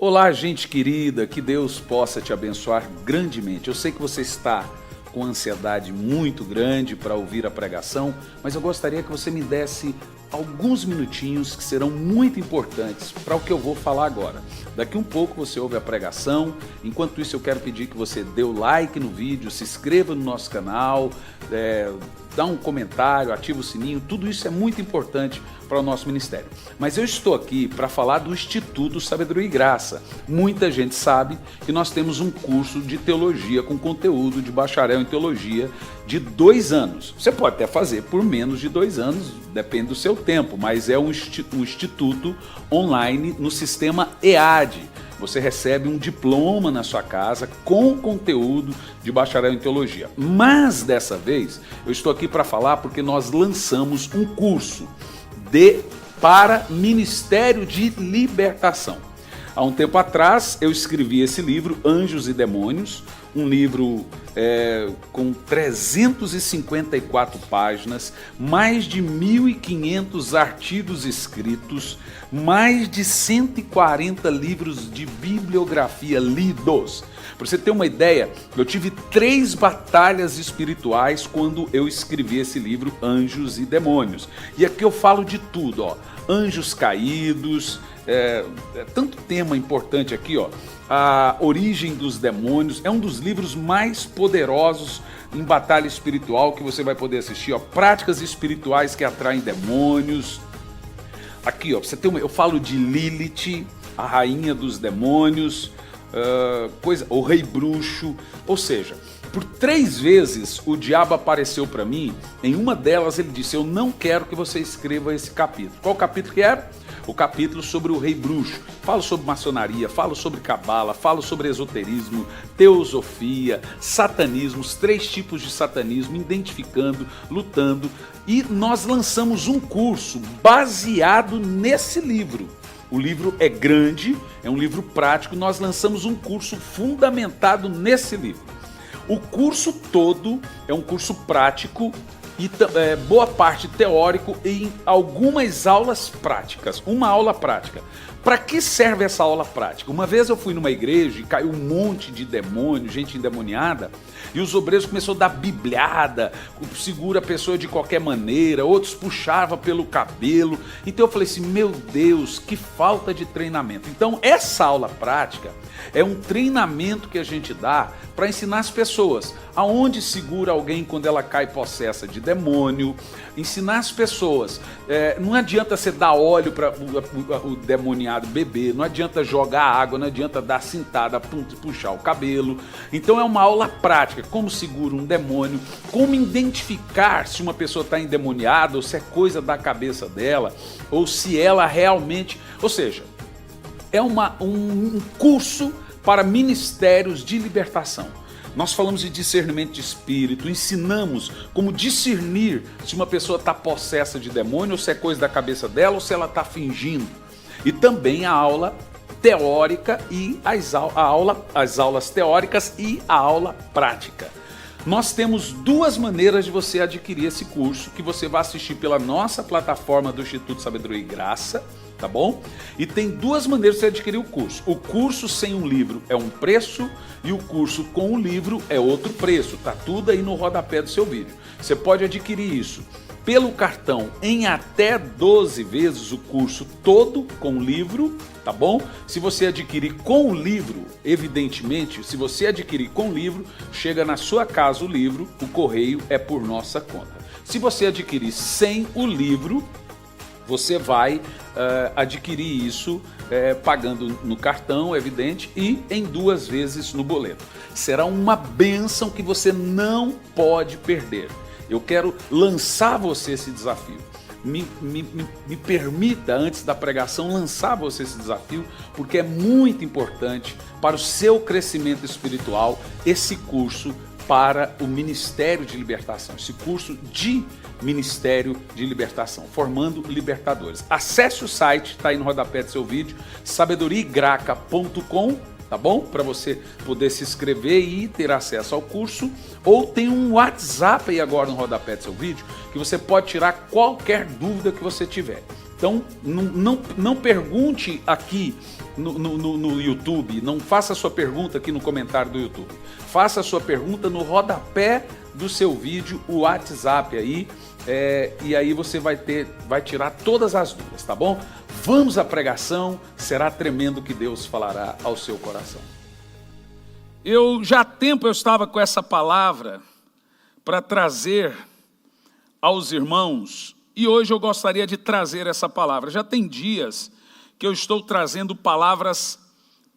Olá, gente querida, que Deus possa te abençoar grandemente. Eu sei que você está com ansiedade muito grande para ouvir a pregação, mas eu gostaria que você me desse alguns minutinhos que serão muito importantes para o que eu vou falar agora. Daqui um pouco você ouve a pregação, enquanto isso eu quero pedir que você dê o like no vídeo, se inscreva no nosso canal, dá um comentário, ativa o sininho, tudo isso é muito importante para o nosso ministério. Mas eu estou aqui para falar do Instituto Sabedoria e Graça. Muita gente sabe que nós temos um curso de teologia com conteúdo de bacharel em teologia de 2 anos. Você pode até fazer por menos de 2 anos, depende do seu tempo, mas é um instituto online no sistema EAD. Você recebe um diploma na sua casa com conteúdo de bacharel em teologia. Mas dessa vez eu estou aqui para falar porque nós lançamos um curso para Ministério de Libertação. Há um tempo atrás eu escrevi esse livro, Anjos e Demônios, um livro com 354 páginas, mais de 1.500 artigos escritos, mais de 140 livros de bibliografia lidos. Para você ter uma ideia, eu tive 3 batalhas espirituais quando eu escrevi esse livro, Anjos e Demônios. E aqui eu falo de tudo, ó. Anjos caídos, tanto tema importante aqui, ó. A origem dos demônios, é um dos livros mais poderosos em batalha espiritual que você vai poder assistir, ó. Práticas espirituais que atraem demônios. Aqui, ó, você tem eu falo de Lilith, a rainha dos demônios, o rei bruxo, ou seja, por 3 vezes o diabo apareceu para mim. Em uma delas ele disse: eu não quero que você escreva esse capítulo. Qual capítulo que era? O capítulo sobre o rei bruxo. Falo sobre maçonaria, falo sobre cabala, falo sobre esoterismo, teosofia, satanismo, os 3 tipos de satanismo, identificando, lutando. E nós lançamos um curso baseado nesse livro. O livro é grande, é um livro prático, nós lançamos um curso fundamentado nesse livro. O curso todo é um curso prático e boa parte teórico e algumas aulas práticas, uma aula prática. Para que serve essa aula prática? Uma vez eu fui numa igreja e caiu um monte de demônio, gente endemoniada, e os obreiros começaram a dar bibliada, segura a pessoa de qualquer maneira, outros puxavam pelo cabelo. Então eu falei assim, meu Deus, que falta de treinamento. Então essa aula prática é um treinamento que a gente dá para ensinar as pessoas aonde segura alguém quando ela cai possessa de demônio, ensinar as pessoas. Não adianta você dar óleo para o demoniado beber, não adianta jogar água, não adianta dar cintada, puxar o cabelo. Então é uma aula prática, como segura um demônio, como identificar se uma pessoa está endemoniada ou se é coisa da cabeça dela, ou se ela realmente... Ou seja, é um curso para ministérios de libertação. Nós falamos de discernimento de espírito, ensinamos como discernir se uma pessoa está possessa de demônio, ou se é coisa da cabeça dela, ou se ela está fingindo. E também a aula teórica e as aulas teóricas e a aula prática. Nós temos 2 maneiras de você adquirir esse curso, que você vai assistir pela nossa plataforma do Instituto Sabedoria e Graça, tá bom? E tem 2 maneiras de você adquirir o curso. O curso sem um livro é um preço e o curso com o livro é outro preço. Tá tudo aí no rodapé do seu vídeo. Você pode adquirir isso pelo cartão em até 12 vezes o curso todo com o livro, tá bom? Se você adquirir com o livro, evidentemente, se você adquirir com o livro, chega na sua casa o livro, o correio é por nossa conta. Se você adquirir sem o livro, você vai adquirir isso pagando no cartão, evidente, e em 2 vezes no boleto. Será uma bênção que você não pode perder. Eu quero lançar você esse desafio. Me permita, antes da pregação, lançar você esse desafio, porque é muito importante para o seu crescimento espiritual esse curso para o Ministério de Libertação, esse curso de Ministério de Libertação, formando libertadores. Acesse o site, está aí no rodapé do seu vídeo, sabedoriagraca.com, tá bom? Para você poder se inscrever e ter acesso ao curso. Ou tem um WhatsApp aí agora no rodapé do seu vídeo, que você pode tirar qualquer dúvida que você tiver. Então, não pergunte aqui no YouTube, não faça a sua pergunta aqui no comentário do YouTube. Faça a sua pergunta no rodapé do seu vídeo, o WhatsApp aí, e aí você vai tirar todas as dúvidas, tá bom? Vamos à pregação, será tremendo que Deus falará ao seu coração. Já há tempo eu estava com essa palavra para trazer aos irmãos, e hoje eu gostaria de trazer essa palavra. Já tem dias que eu estou trazendo palavras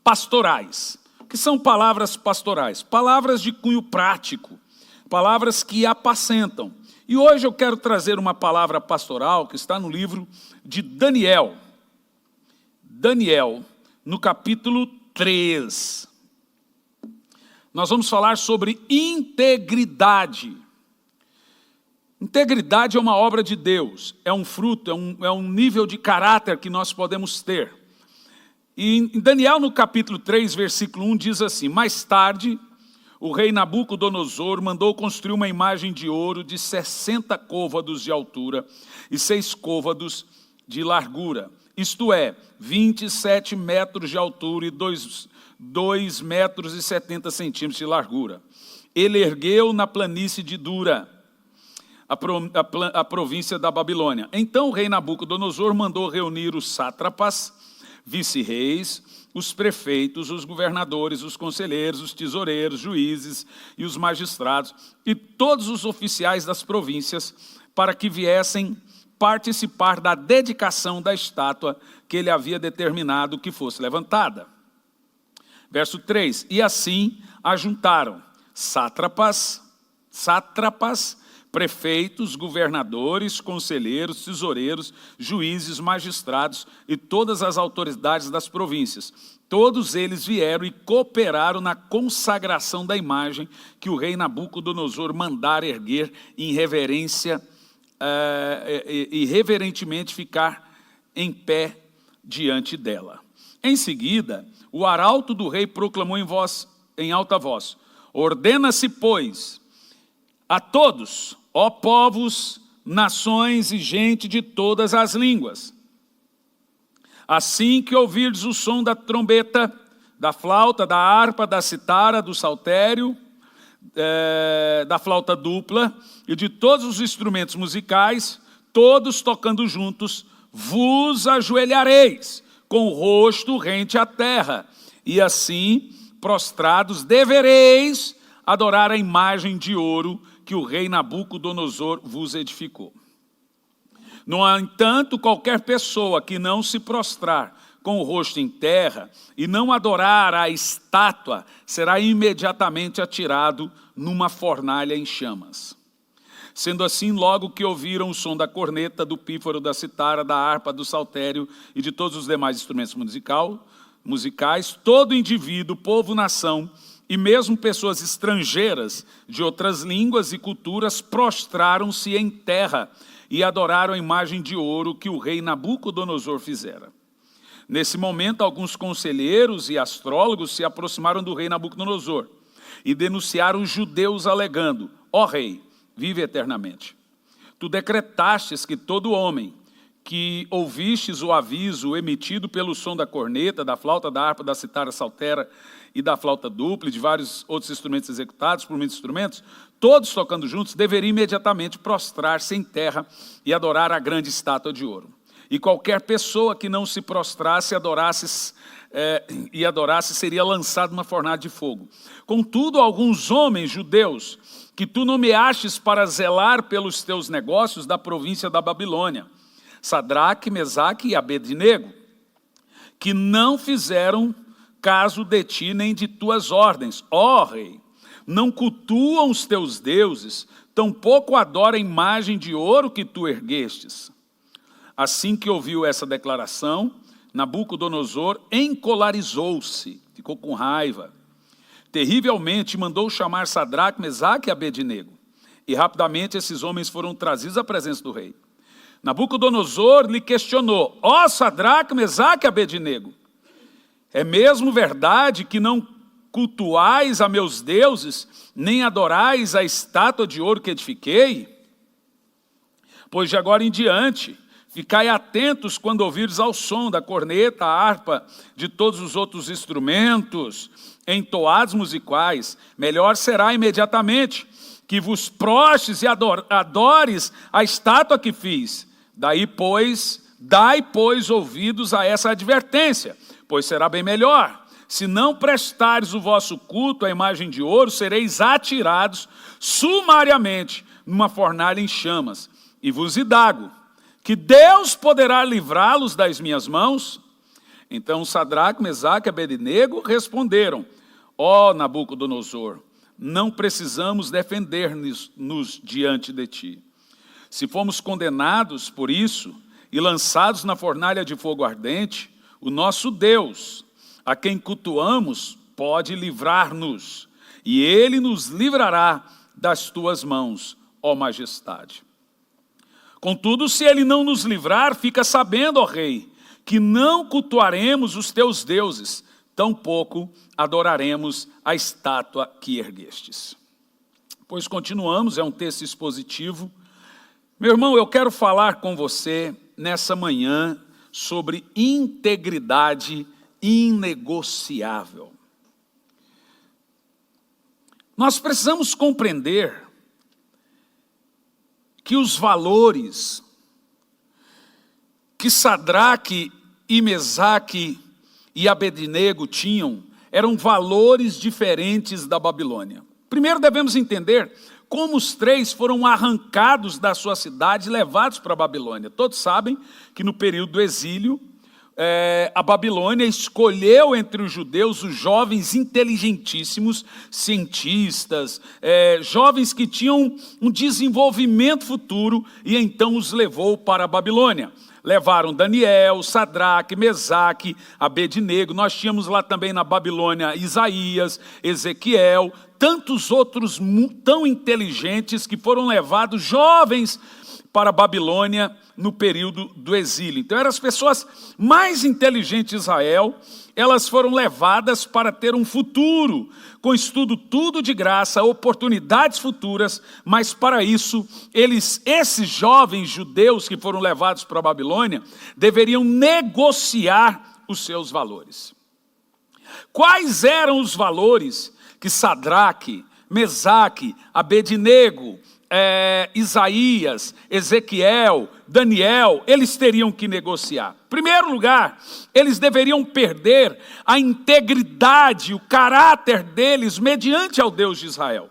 pastorais. O que são palavras pastorais? Palavras de cunho prático, palavras que apacentam. E hoje eu quero trazer uma palavra pastoral que está no livro de Daniel. Daniel, no capítulo 3. Nós vamos falar sobre integridade. Integridade é uma obra de Deus, é um fruto, é um nível de caráter que nós podemos ter. E em Daniel, no capítulo 3, versículo 1, diz assim: mais tarde, o rei Nabucodonosor mandou construir uma imagem de ouro de 60 côvados de altura e 6 côvados de largura, isto é, 27 metros de altura e 2 metros e 70 centímetros de largura. Ele ergueu na planície de Dura, a província da Babilônia. Então o rei Nabucodonosor mandou reunir os sátrapas, vice-reis, os prefeitos, os governadores, os conselheiros, os tesoureiros, juízes e os magistrados e todos os oficiais das províncias para que viessem participar da dedicação da estátua que ele havia determinado que fosse levantada. Verso 3, e assim ajuntaram sátrapas, prefeitos, governadores, conselheiros, tesoureiros, juízes, magistrados e todas as autoridades das províncias. Todos eles vieram e cooperaram na consagração da imagem que o rei Nabucodonosor mandara erguer em reverência e reverentemente ficar em pé diante dela. Em seguida, o arauto do rei proclamou em alta voz: ordena-se, pois, a todos, ó povos, nações e gente de todas as línguas, assim que ouvirdes o som da trombeta, da flauta, da harpa, da citara, do saltério, da flauta dupla e de todos os instrumentos musicais, todos tocando juntos, vos ajoelhareis, com o rosto rente à terra, e assim, prostrados, devereis adorar a imagem de ouro que o rei Nabucodonosor vos edificou. No entanto, qualquer pessoa que não se prostrar com o rosto em terra e não adorar a estátua, será imediatamente atirado numa fornalha em chamas. Sendo assim, logo que ouviram o som da corneta, do pífaro, da citara, da harpa, do saltério e de todos os demais instrumentos musicais, todo indivíduo, povo, nação e mesmo pessoas estrangeiras de outras línguas e culturas prostraram-se em terra e adoraram a imagem de ouro que o rei Nabucodonosor fizera. Nesse momento, alguns conselheiros e astrólogos se aproximaram do rei Nabucodonosor e denunciaram os judeus alegando: ó rei, vive eternamente. Tu decretastes que todo homem que ouvistes o aviso emitido pelo som da corneta, da flauta, da harpa, da citara, saltera e da flauta dupla e de vários outros instrumentos executados por muitos instrumentos, todos tocando juntos, deveriam imediatamente prostrar-se em terra e adorar a grande estátua de ouro. E qualquer pessoa que não se prostrasse e adorasse seria lançado numa fornalha de fogo. Contudo, alguns homens judeus que tu nomeastes para zelar pelos teus negócios da província da Babilônia, Sadraque, Mesaque e Abednego, que não fizeram caso de ti nem de tuas ordens, ó rei, não cultuam os teus deuses, tampouco adoram a imagem de ouro que tu erguestes. Assim que ouviu essa declaração, Nabucodonosor encolarizou-se, ficou com raiva. Terrivelmente mandou chamar Sadraque, Mesaque e Abednego. E rapidamente esses homens foram trazidos à presença do rei. Nabucodonosor lhe questionou: ó Sadraque, Mesaque e Abednego, é mesmo verdade que não cultuais a meus deuses, nem adorais a estátua de ouro que edifiquei? Pois de agora em diante Ficai atentos quando ouvires ao som da corneta, a harpa, de todos os outros instrumentos, entoados musicais. Melhor será imediatamente que vos prostes e adores a estátua que fiz. Dai, pois, ouvidos a essa advertência, pois será bem melhor. Se não prestares o vosso culto à imagem de ouro, sereis atirados sumariamente numa fornalha em chamas. E vos indago, que Deus poderá livrá-los das minhas mãos? Então Sadraque, Mesaque e Abednego responderam: ó Nabucodonosor, não precisamos defender-nos diante de ti. Se fomos condenados por isso e lançados na fornalha de fogo ardente, o nosso Deus, a quem cultuamos, pode livrar-nos, e ele nos livrará das tuas mãos, ó majestade. Contudo, se ele não nos livrar, fica sabendo, ó rei, que não cultuaremos os teus deuses, tampouco adoraremos a estátua que erguestes. Pois continuamos, é um texto expositivo. Meu irmão, eu quero falar com você nessa manhã sobre integridade inegociável. Nós precisamos compreender que os valores que Sadraque e Mesaque e Abednego tinham eram valores diferentes da Babilônia. Primeiro devemos entender como os três foram arrancados da sua cidade e levados para a Babilônia. Todos sabem que no período do exílio, a Babilônia escolheu entre os judeus os jovens inteligentíssimos, cientistas, jovens que tinham um desenvolvimento futuro, e então os levou para a Babilônia. Levaram Daniel, Sadraque, Mesaque, Abednego. Nós tínhamos lá também na Babilônia Isaías, Ezequiel, tantos outros tão inteligentes que foram levados jovens para a Babilônia no período do exílio. Então eram as pessoas mais inteligentes de Israel, elas foram levadas para ter um futuro, com estudo tudo de graça, oportunidades futuras, mas para isso, esses jovens judeus que foram levados para a Babilônia, deveriam negociar os seus valores. Quais eram os valores que Sadraque, Mesaque, Abednego, Isaías, Ezequiel, Daniel, eles teriam que negociar? Em primeiro lugar, eles deveriam perder a integridade, o caráter deles mediante ao Deus de Israel.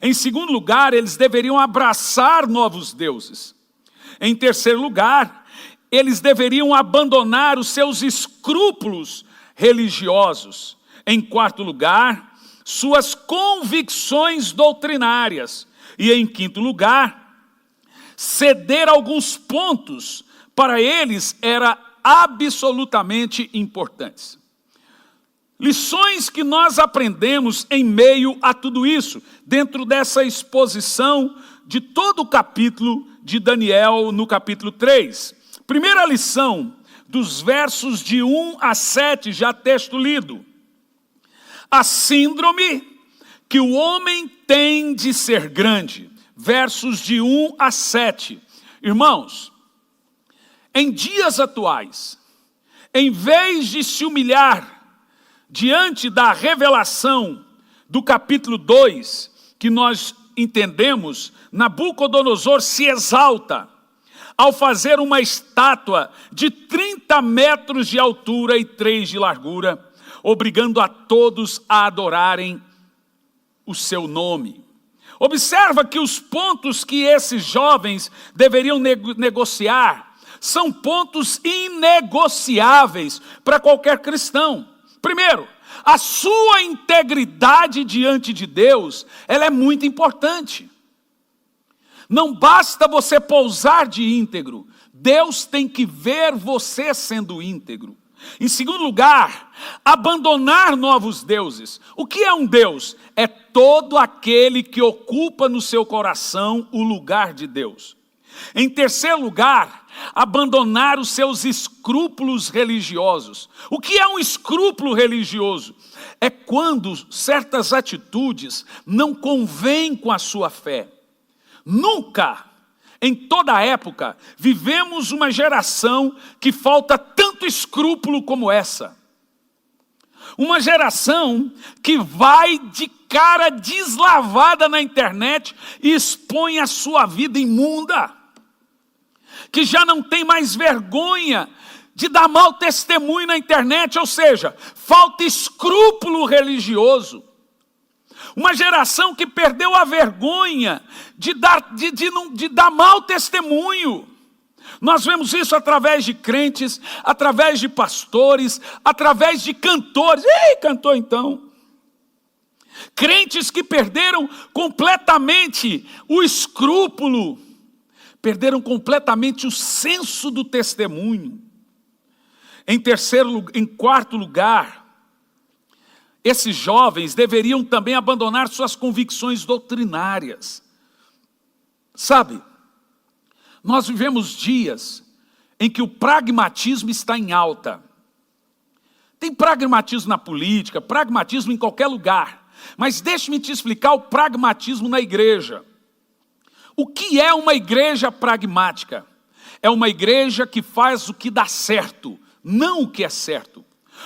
Em segundo lugar, eles deveriam abraçar novos deuses. Em terceiro lugar, eles deveriam abandonar os seus escrúpulos religiosos. Em quarto lugar, suas convicções doutrinárias. E em quinto lugar, ceder alguns pontos para eles era absolutamente importantes. Lições que nós aprendemos em meio a tudo isso, dentro dessa exposição de todo o capítulo de Daniel no capítulo 3. Primeira lição, dos versos de 1 a 7, já texto lido. A síndrome que o homem tem de ser grande, versos de 1 a 7. Irmãos, em dias atuais, em vez de se humilhar diante da revelação do capítulo 2, que nós entendemos, Nabucodonosor se exalta ao fazer uma estátua de 30 metros de altura e 3 de largura, obrigando a todos a adorarem o seu nome. Observa que os pontos que esses jovens deveriam negociar são pontos inegociáveis para qualquer cristão. Primeiro, a sua integridade diante de Deus, ela é muito importante. Não basta você pousar de íntegro, Deus tem que ver você sendo íntegro. Em segundo lugar, abandonar novos deuses. O que é um Deus? É todo aquele que ocupa no seu coração o lugar de Deus. Em terceiro lugar, abandonar os seus escrúpulos religiosos. O que é um escrúpulo religioso? É quando certas atitudes não convêm com a sua fé. Nunca, em toda a época, vivemos uma geração que falta tanto escrúpulo como essa. Uma geração que vai de cara deslavada na internet e expõe a sua vida imunda. Que já não tem mais vergonha de dar mau testemunho na internet, ou seja, falta escrúpulo religioso. Uma geração que perdeu a vergonha de dar mau testemunho. Nós vemos isso através de crentes, através de pastores, através de cantores. Ei, cantor então. Crentes que perderam completamente o escrúpulo, perderam completamente o senso do testemunho. Em quarto lugar, esses jovens deveriam também abandonar suas convicções doutrinárias. Sabe, nós vivemos dias em que o pragmatismo está em alta. Tem pragmatismo na política, pragmatismo em qualquer lugar. Mas deixe-me te explicar o pragmatismo na igreja. O que é uma igreja pragmática? É uma igreja que faz o que dá certo, não o que é certo.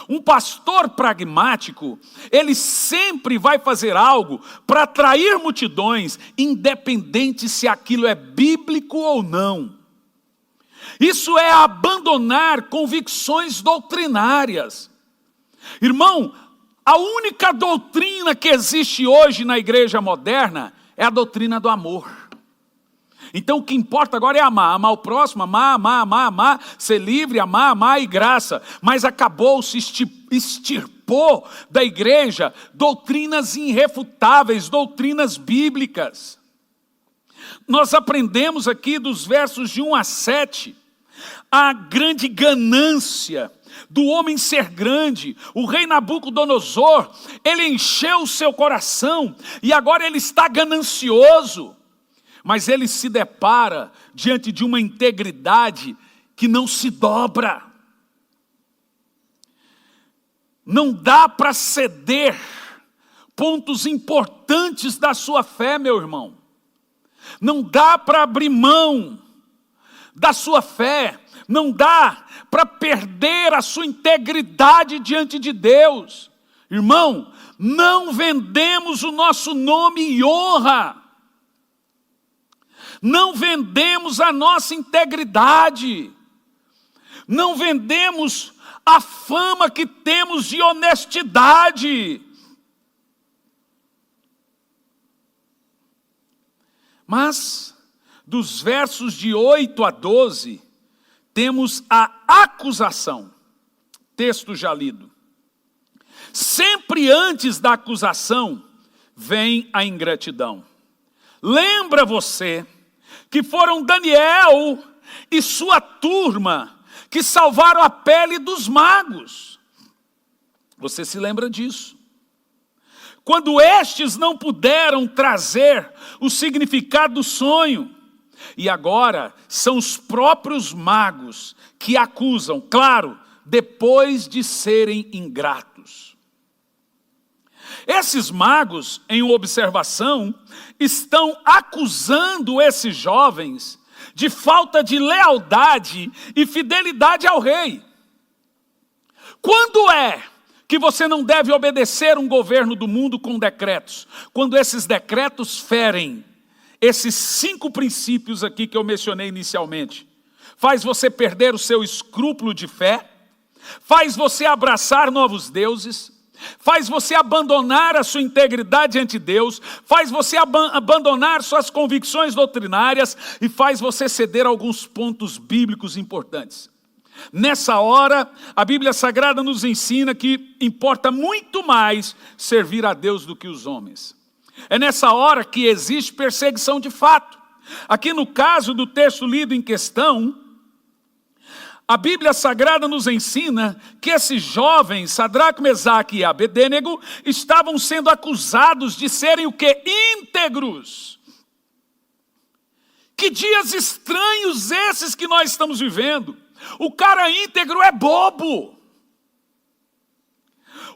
Um pastor pragmático, ele sempre vai fazer algo para atrair multidões, independente se aquilo é bíblico ou não. Isso é abandonar convicções doutrinárias. Irmão, a única doutrina que existe hoje na igreja moderna é a doutrina do amor. Então o que importa agora é amar o próximo, amar, ser livre, amar e graça. Mas acabou-se, extirpou da igreja doutrinas irrefutáveis, doutrinas bíblicas. Nós aprendemos aqui dos versos de 1 a 7, a grande ganância do homem ser grande. O rei Nabucodonosor, ele encheu o seu coração e agora ele está ganancioso. Mas ele se depara diante de uma integridade que não se dobra. Não dá para ceder pontos importantes da sua fé, meu irmão. Não dá para abrir mão da sua fé. Não dá para perder a sua integridade diante de Deus. Irmão, não vendemos o nosso nome e honra. Não vendemos a nossa integridade, não vendemos a fama que temos de honestidade. Mas, dos versos de 8 a 12, temos a acusação, texto já lido. Sempre antes da acusação, vem a ingratidão. Lembra você que foram Daniel e sua turma que salvaram a pele dos magos. Você se lembra disso? Quando estes não puderam trazer o significado do sonho, e agora são os próprios magos que acusam, claro, depois de serem ingratos. Esses magos, em uma observação, estão acusando esses jovens de falta de lealdade e fidelidade ao rei. Quando é que você não deve obedecer um governo do mundo com decretos? Quando esses decretos ferem esses 5 princípios aqui que eu mencionei inicialmente. Faz você perder o seu escrúpulo de fé, faz você abraçar novos deuses, faz você abandonar a sua integridade ante Deus, faz você abandonar suas convicções doutrinárias e faz você ceder a alguns pontos bíblicos importantes. Nessa hora, a Bíblia Sagrada nos ensina que importa muito mais servir a Deus do que os homens. É nessa hora que existe perseguição de fato. Aqui no caso do texto lido em questão, a Bíblia Sagrada nos ensina que esses jovens, Sadraque, Mesaque e Abedênego, estavam sendo acusados de serem o quê? Íntegros. Que dias estranhos esses que nós estamos vivendo. O cara íntegro é bobo.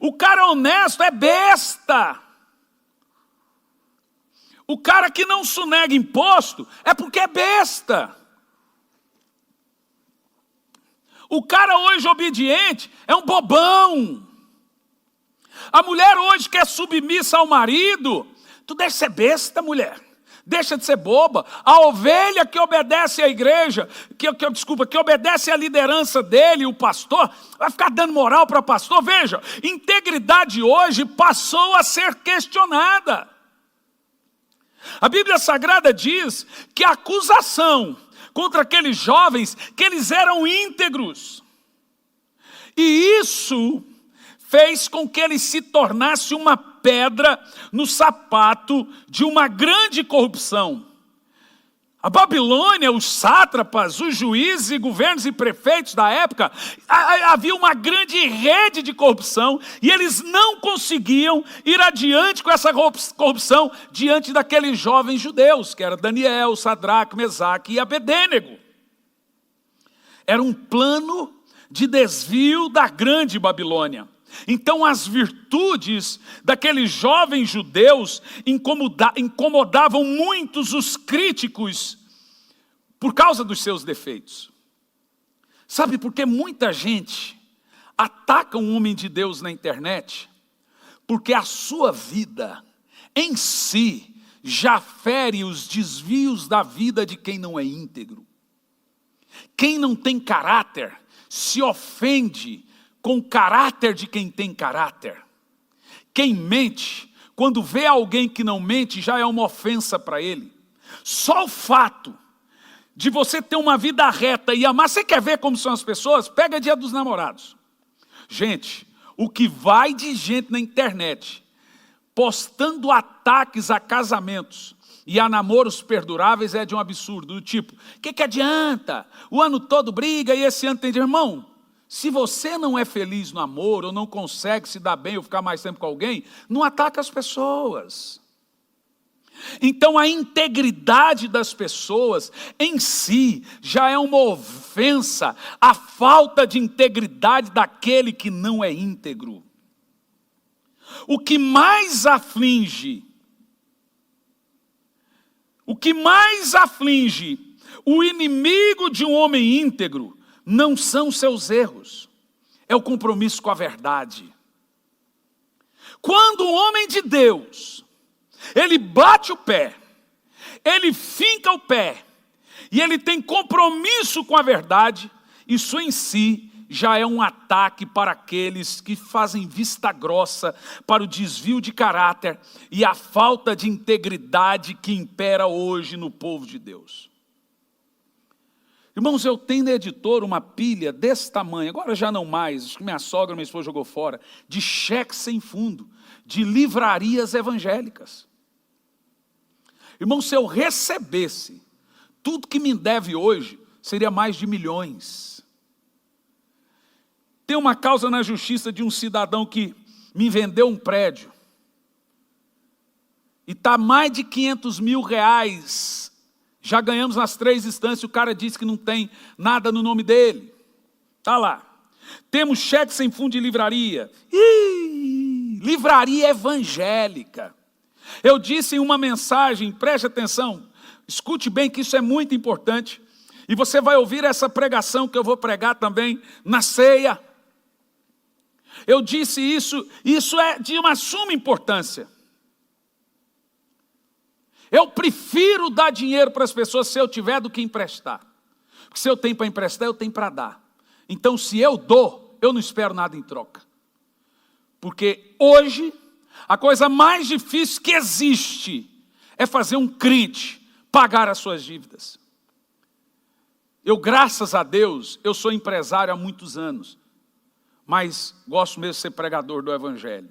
O cara honesto é besta. O cara que não sonega imposto é porque é besta. O cara hoje obediente é um bobão. A mulher hoje que é submissa ao marido, tu deixa de ser besta, mulher. Deixa de ser boba. A ovelha que obedece à igreja, que obedece à liderança dele, o pastor, vai ficar dando moral para pastor. Veja, integridade hoje passou a ser questionada. A Bíblia Sagrada diz que a acusação contra aqueles jovens, que eles eram íntegros. E isso fez com que ele se tornasse uma pedra no sapato de uma grande corrupção. A Babilônia, os sátrapas, os juízes, governos e prefeitos da época, havia uma grande rede de corrupção e eles não conseguiam ir adiante com essa corrupção diante daqueles jovens judeus, que era Daniel, Sadraque, Mesaque e Abedênego. Era um plano de desvio da grande Babilônia. Então as virtudes daqueles jovens judeus incomodavam muitos os críticos por causa dos seus defeitos. Sabe por que muita gente ataca um homem de Deus na internet? Porque a sua vida em si já fere os desvios da vida de quem não é íntegro. Quem não tem caráter se ofende com o caráter de quem tem caráter. Quem mente, quando vê alguém que não mente, já é uma ofensa para ele. Só o fato de você ter uma vida reta e amar, você quer ver como são as pessoas? Pega Dia dos Namorados. Gente, o que vai de gente na internet, postando ataques a casamentos e a namoros perduráveis é de um absurdo, do tipo, o que adianta? O ano todo briga e esse ano tem de irmão. Se você não é feliz no amor, ou não consegue se dar bem, ou ficar mais tempo com alguém, não ataca as pessoas. Então a integridade das pessoas em si já é uma ofensa, a falta de integridade daquele que não é íntegro. O que mais aflige o inimigo de um homem íntegro não são seus erros, é o compromisso com a verdade. Quando um homem de Deus, ele bate o pé, ele finca o pé, e ele tem compromisso com a verdade, isso em si já é um ataque para aqueles que fazem vista grossa para o desvio de caráter e a falta de integridade que impera hoje no povo de Deus. Irmãos, eu tenho na editora uma pilha desse tamanho, agora já não mais, acho que minha sogra, minha esposa jogou fora, de cheques sem fundo, de livrarias evangélicas. Irmãos, se eu recebesse tudo que me deve hoje, seria mais de milhões. Tem uma causa na justiça de um cidadão que me vendeu um prédio, e está mais de 500 mil reais. Já ganhamos nas 3 instâncias, o cara disse que não tem nada no nome dele. Está lá. Temos cheque sem fundo de livraria. Livraria evangélica. Eu disse em uma mensagem, preste atenção, escute bem que isso é muito importante. E você vai ouvir essa pregação que eu vou pregar também na ceia. Eu disse isso é de uma suma importância. Eu prefiro dar dinheiro para as pessoas se eu tiver do que emprestar. Porque se eu tenho para emprestar, eu tenho para dar. Então, se eu dou, eu não espero nada em troca. Porque hoje, a coisa mais difícil que existe é fazer um crente pagar as suas dívidas. Eu, graças a Deus, eu sou empresário há muitos anos. Mas gosto mesmo de ser pregador do Evangelho.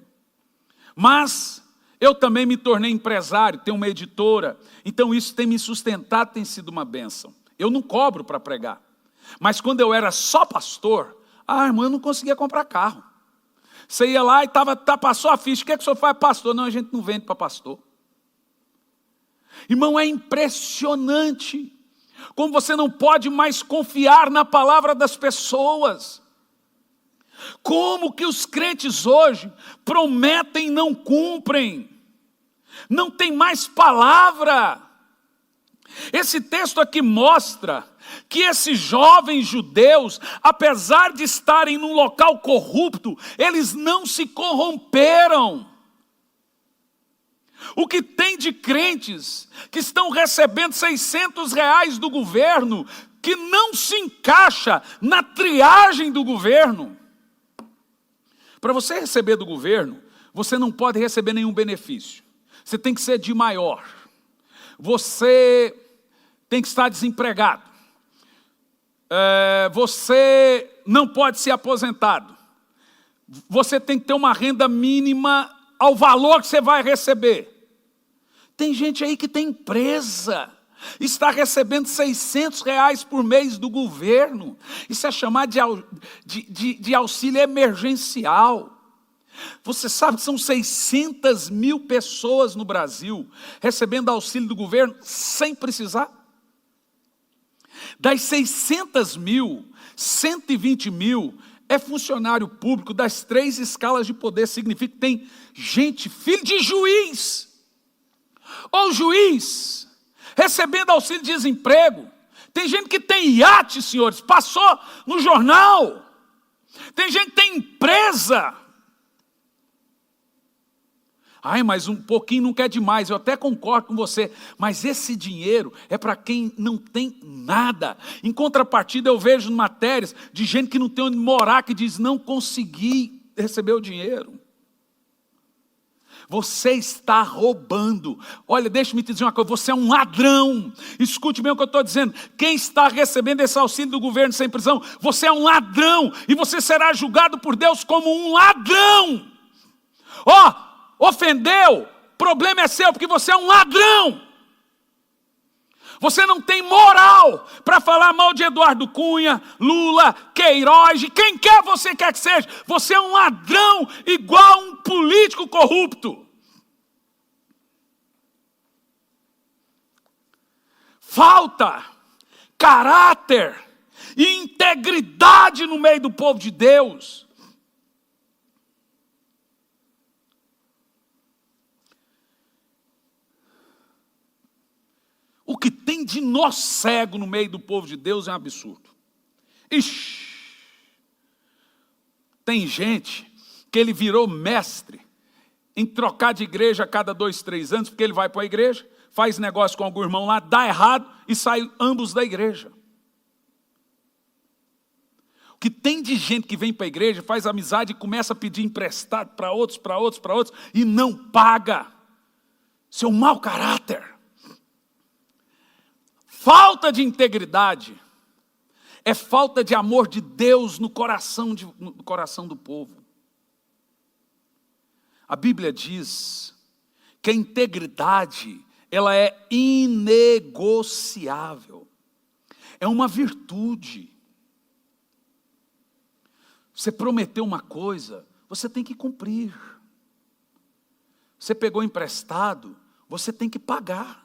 Mas eu também me tornei empresário, tenho uma editora, então isso tem me sustentado, tem sido uma bênção. Eu não cobro para pregar, mas quando eu era só pastor, irmão, eu não conseguia comprar carro. Você ia lá e passou a ficha, o que é que o senhor faz, pastor? Não, a gente não vende para pastor. Irmão, é impressionante como você não pode mais confiar na palavra das pessoas. Como que os crentes hoje prometem e não cumprem. não tem mais palavra. Esse texto aqui mostra que esses jovens judeus, apesar de estarem num local corrupto, eles não se corromperam. O que tem de crentes que estão recebendo R$600 do governo, que não se encaixa na triagem do governo. Para você receber do governo, você não pode receber nenhum benefício. Você tem que ser de maior. Você tem que estar desempregado. Você não pode ser aposentado. Você tem que ter uma renda mínima ao valor que você vai receber. Tem gente aí que tem empresa, está recebendo R$600 por mês do governo. Isso é chamado de auxílio emergencial. Você sabe que são 600 mil pessoas no Brasil recebendo auxílio do governo sem precisar? Das 600 mil, 120 mil é funcionário público das 3 escalas de poder. Significa que tem gente, filho de juiz, ou juiz, recebendo auxílio de desemprego. Tem gente que tem iate, senhores, passou no jornal. Tem gente que tem empresa. Ai, mas um pouquinho não quer demais, eu até concordo com você, mas esse dinheiro é para quem não tem nada. Em contrapartida, eu vejo matérias de gente que não tem onde morar, que diz, não consegui receber o dinheiro. Você está roubando. Olha, deixa-me te dizer uma coisa, você é um ladrão. Escute bem o que eu estou dizendo. Quem está recebendo esse auxílio do governo sem prisão, você é um ladrão, e você será julgado por Deus como um ladrão. Ofendeu, problema é seu, porque você é um ladrão. Você não tem moral para falar mal de Eduardo Cunha, Lula, Queiroz, de quem quer você quer que seja. Você é um ladrão igual um político corrupto. Falta caráter e integridade no meio do povo de Deus. O que tem de nó cego no meio do povo de Deus é um absurdo. Ixi! Tem gente que ele virou mestre em trocar de igreja a cada 2, 3 anos, porque ele vai para a igreja, faz negócio com algum irmão lá, dá errado e sai ambos da igreja. O que tem de gente que vem para a igreja, faz amizade e começa a pedir emprestado para outros, e não paga. Seu mau caráter. Falta de integridade é falta de amor de Deus no coração do povo. A Bíblia diz que a integridade, ela é inegociável. É uma virtude. Você prometeu uma coisa, você tem que cumprir. Você pegou emprestado, você tem que pagar.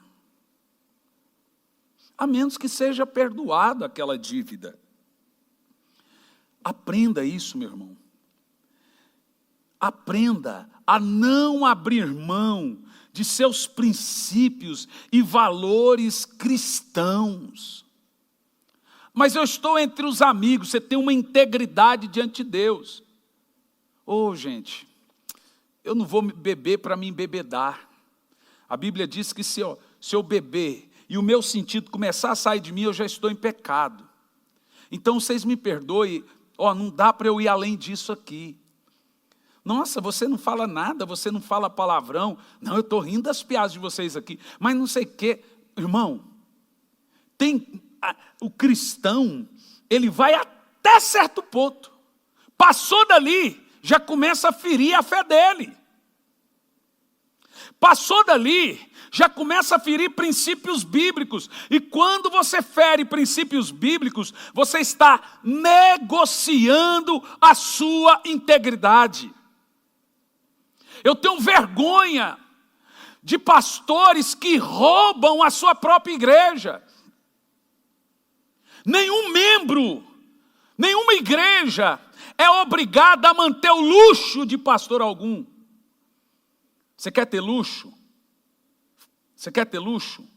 A menos que seja perdoado aquela dívida. Aprenda isso, meu irmão. Aprenda a não abrir mão de seus princípios e valores cristãos. Mas eu estou entre os amigos, você tem uma integridade diante de Deus. Gente, eu não vou beber para me embebedar. A Bíblia diz que se eu beber e o meu sentido começar a sair de mim, eu já estou em pecado. Então vocês me perdoem, não dá para eu ir além disso aqui. Nossa, você não fala nada, você não fala palavrão. Não, eu estou rindo das piadas de vocês aqui, mas não sei o quê. Irmão, o cristão, ele vai até certo ponto. Passou dali, já começa a ferir a fé dele. Passou dali, já começa a ferir princípios bíblicos. E quando você fere princípios bíblicos, você está negociando a sua integridade. Eu tenho vergonha de pastores que roubam a sua própria igreja. Nenhum membro, nenhuma igreja é obrigada a manter o luxo de pastor algum. Você quer ter luxo? Você quer ter luxo?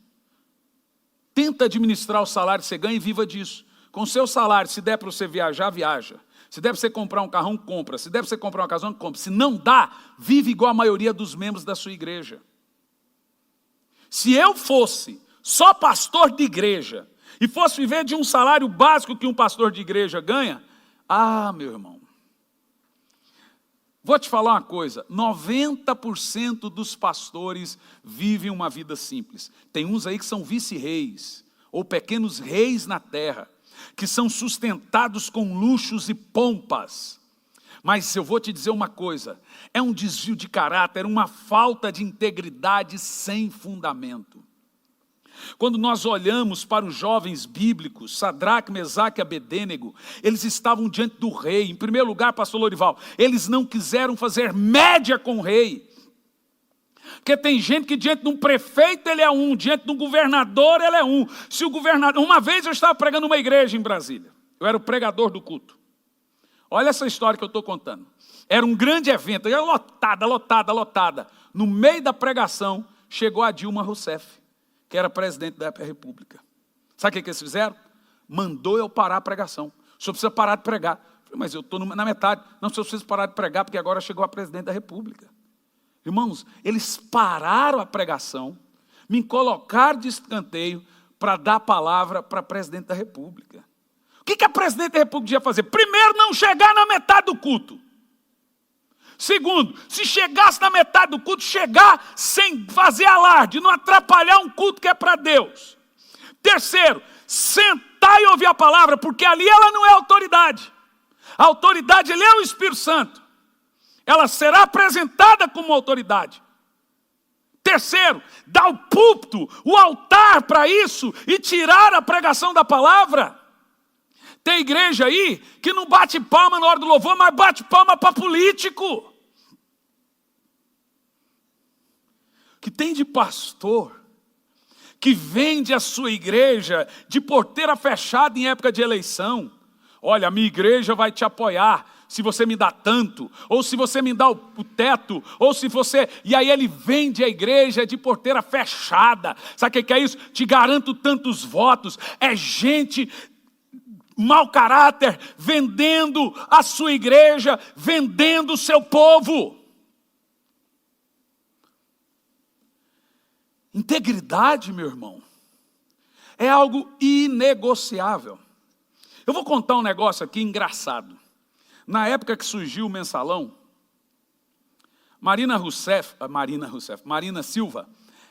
Tenta administrar o salário que você ganha e viva disso. Com o seu salário, se der para você viajar, viaja. Se der para você comprar um carrão, compra. Se der para você comprar uma casa, compra. Se não dá, vive igual a maioria dos membros da sua igreja. Se eu fosse só pastor de igreja e fosse viver de um salário básico que um pastor de igreja ganha, meu irmão, vou te falar uma coisa, 90% dos pastores vivem uma vida simples. Tem uns aí que são vice-reis, ou pequenos reis na terra, que são sustentados com luxos e pompas. Mas eu vou te dizer uma coisa, é um desvio de caráter, uma falta de integridade sem fundamento. Quando nós olhamos para os jovens bíblicos, Sadraque, Mesaque e Abedênego, eles estavam diante do rei. Em primeiro lugar, pastor Lorival, eles não quiseram fazer média com o rei. Porque tem gente que diante de um prefeito ele é um, diante de um governador ele é um. Se o governador... Uma vez eu estava pregando numa igreja em Brasília, eu era o pregador do culto. Olha essa história que eu estou contando. Era um grande evento, era lotada. No meio da pregação, chegou a Dilma Rousseff, que era presidente da República. Sabe o que eles fizeram? Mandou eu parar a pregação. O senhor precisa parar de pregar. Eu falei, mas eu estou na metade. Não, o senhor precisa parar de pregar, porque agora chegou a presidente da República. Irmãos, eles pararam a pregação, me colocaram de escanteio para dar a palavra para a presidente da República. O que a presidente da República ia fazer? Primeiro, não chegar na metade do culto. Segundo, se chegasse na metade do culto, chegar sem fazer alarde, não atrapalhar um culto que é para Deus. Terceiro, sentar e ouvir a palavra, porque ali ela não é autoridade. A autoridade ali é o Espírito Santo. Ela será apresentada como autoridade. Terceiro, dar o púlpito, o altar para isso e tirar a pregação da palavra. Tem igreja aí que não bate palma na hora do louvor, mas bate palma para político. Que tem de pastor que vende a sua igreja de porteira fechada em época de eleição. Olha, a minha igreja vai te apoiar se você me dá tanto, ou se você me dá o teto, ou se você... E aí ele vende a igreja de porteira fechada. Sabe o que é isso? Te garanto tantos votos. É gente... mau caráter, vendendo a sua igreja, vendendo o seu povo. Integridade, meu irmão, é algo inegociável. Eu vou contar um negócio aqui engraçado. Na época que surgiu o mensalão, Marina Silva,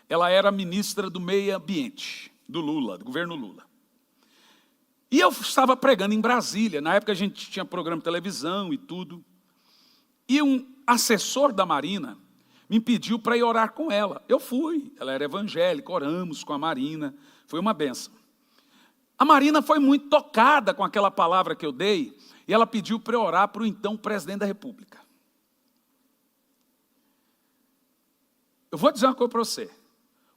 ela era ministra do meio ambiente, do governo Lula. E eu estava pregando em Brasília, na época a gente tinha programa de televisão e tudo. E um assessor da Marina me pediu para ir orar com ela. Eu fui, ela era evangélica, oramos com a Marina, foi uma bênção. A Marina foi muito tocada com aquela palavra que eu dei, e ela pediu para eu orar para o então presidente da República. Eu vou dizer uma coisa para você,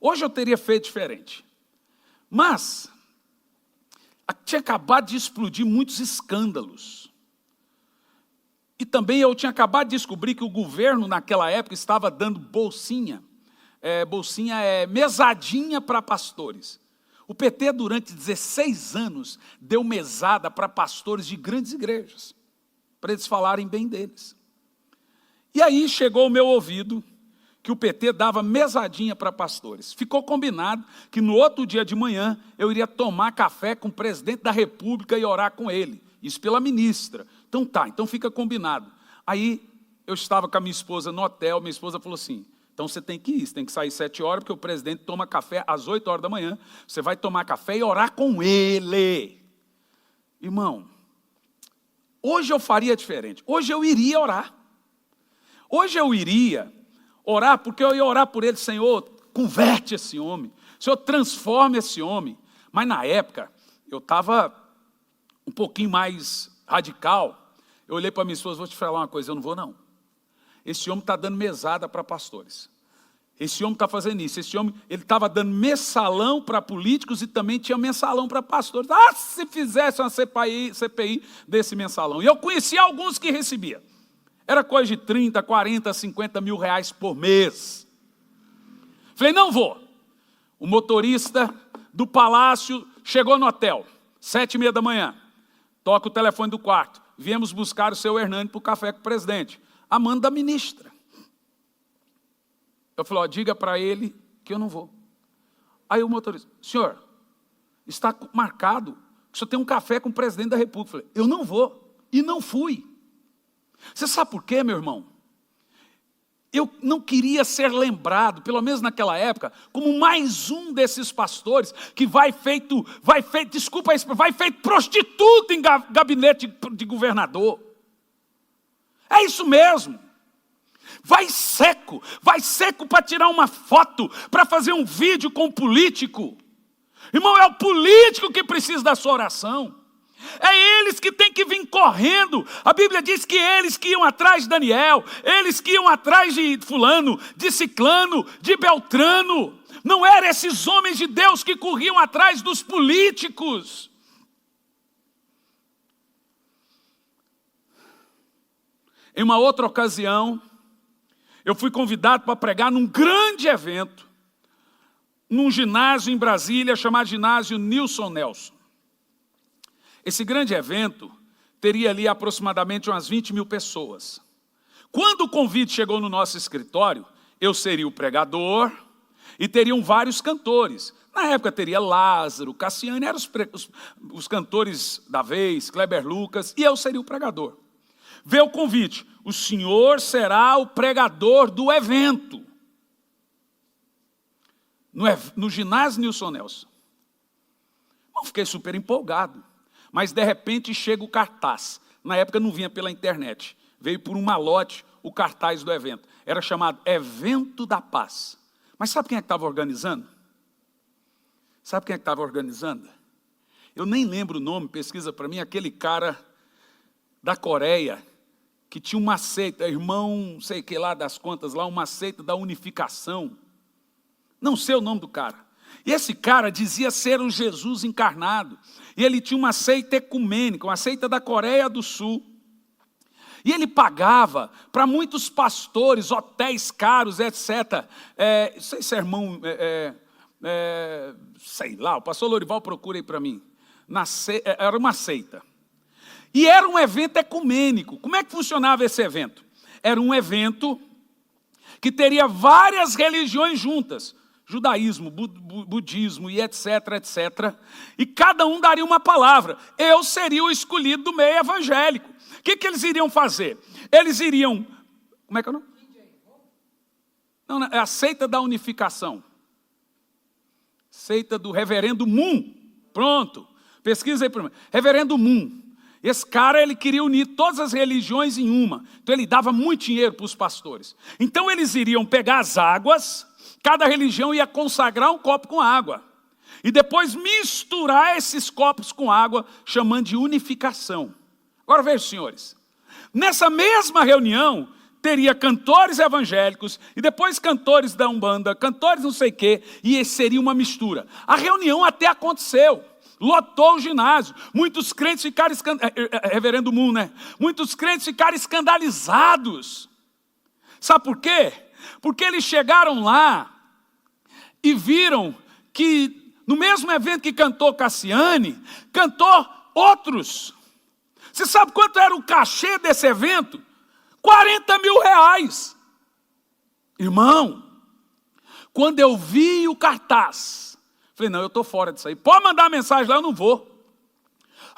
hoje eu teria feito diferente, mas... tinha acabado de explodir muitos escândalos. E também eu tinha acabado de descobrir que o governo, naquela época, estava dando bolsinha. Bolsinha é mesadinha para pastores. O PT, durante 16 anos, deu mesada para pastores de grandes igrejas, para eles falarem bem deles. E aí chegou ao meu ouvido que o PT dava mesadinha para pastores. Ficou combinado que no outro dia de manhã eu iria tomar café com o presidente da República e orar com ele. Isso pela ministra. Então tá, então fica combinado. Aí eu estava com a minha esposa no hotel, minha esposa falou assim, então você tem que ir, você tem que sair 7 horas, porque o presidente toma café às 8 horas da manhã, você vai tomar café e orar com ele. Irmão, hoje eu faria diferente, hoje eu iria orar. Hoje eu iria orar, porque eu ia orar por ele, Senhor, converte esse homem, Senhor, transforma esse homem. Mas na época, eu estava um pouquinho mais radical. Eu olhei para minha esposa, vou te falar uma coisa, eu não vou não. Esse homem está dando mesada para pastores. Esse homem está fazendo isso. Esse homem, ele estava dando mensalão para políticos e também tinha mensalão para pastores. Se fizesse uma CPI desse mensalão. E eu conhecia alguns que recebiam. Era coisa de 30, 40, 50 mil reais por mês. Falei, não vou. O motorista do palácio chegou no hotel, 7h30 da manhã. Toca o telefone do quarto. Viemos buscar o seu Hernani para o café com o presidente. A manda da ministra. Eu falei, diga para ele que eu não vou. Aí o motorista, senhor, está marcado que o senhor tem um café com o presidente da República. Eu falei, eu não vou. E não fui. Você sabe por quê, meu irmão? Eu não queria ser lembrado, pelo menos naquela época, como mais um desses pastores que vai feito prostituta em gabinete de governador. É isso mesmo. Vai seco para tirar uma foto, para fazer um vídeo com o político. Irmão, é o político que precisa da sua oração. É eles que têm que vir correndo. A Bíblia diz que eles que iam atrás de Daniel, eles que iam atrás de fulano, de ciclano, de beltrano. Não eram esses homens de Deus que corriam atrás dos políticos. Em uma outra ocasião, eu fui convidado para pregar num grande evento, num ginásio em Brasília, chamado Ginásio Nilson Nelson. Esse grande evento teria ali aproximadamente umas 20.000 pessoas. Quando o convite chegou no nosso escritório, eu seria o pregador e teriam vários cantores. Na época teria Lázaro, Cassiane, eram os cantores da vez, Kleber Lucas, e eu seria o pregador. Veio o convite, o senhor será o pregador do evento. No ginásio Nilson Nelson. Eu fiquei super empolgado. Mas, de repente, chega o cartaz. Na época não vinha pela internet. Veio por um malote o cartaz do evento. Era chamado Evento da Paz. Mas sabe quem é que estava organizando? Sabe quem é que estava organizando? Eu nem lembro o nome, pesquisa para mim, aquele cara da Coreia, que tinha uma seita, irmão, sei que lá das contas, lá uma seita da unificação. Não sei o nome do cara. E esse cara dizia ser o Jesus encarnado. E ele tinha uma seita ecumênica, uma seita da Coreia do Sul. E ele pagava para muitos pastores, hotéis caros, etc. Não sei se é irmão, sei lá, o pastor Lorival procura aí para mim. Era uma seita. E era um evento ecumênico. Como é que funcionava esse evento? Era um evento que teria várias religiões juntas. Judaísmo, budismo e etc, etc. E cada um daria uma palavra. Eu seria o escolhido do meio evangélico. O que eles iriam fazer? Eles iriam... Como é que é o nome? Não, é a seita da unificação. Seita do reverendo Moon. Pronto. Pesquisa aí para mim. Reverendo Moon. Esse cara, ele queria unir todas as religiões em uma. Então ele dava muito dinheiro para os pastores. Então eles iriam pegar as águas... Cada religião ia consagrar um copo com água. E depois misturar esses copos com água, chamando de unificação. Agora vejam, senhores. Nessa mesma reunião, teria cantores evangélicos, e depois cantores da Umbanda, cantores não sei o quê, e esse seria uma mistura. A reunião até aconteceu. Lotou o ginásio. Muitos crentes ficaram reverendo Moon, né? Muitos crentes ficaram escandalizados. Sabe por quê? Porque eles chegaram lá e viram que no mesmo evento que cantou Cassiane, cantou outros. Você sabe quanto era o cachê desse evento? R$40.000. Irmão, quando eu vi o cartaz, falei, não, eu estou fora disso aí. Pode mandar mensagem lá, eu não vou.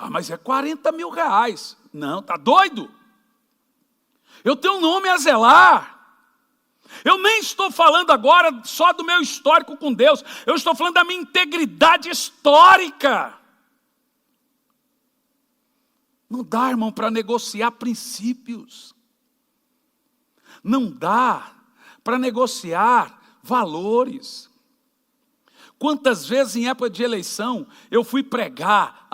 Mas é R$40.000. Não, tá doido? Eu tenho um nome a zelar. Eu nem estou falando agora só do meu histórico com Deus. Eu estou falando da minha integridade histórica. Não dá, irmão, para negociar princípios. Não dá para negociar valores. Quantas vezes em época de eleição eu fui pregar,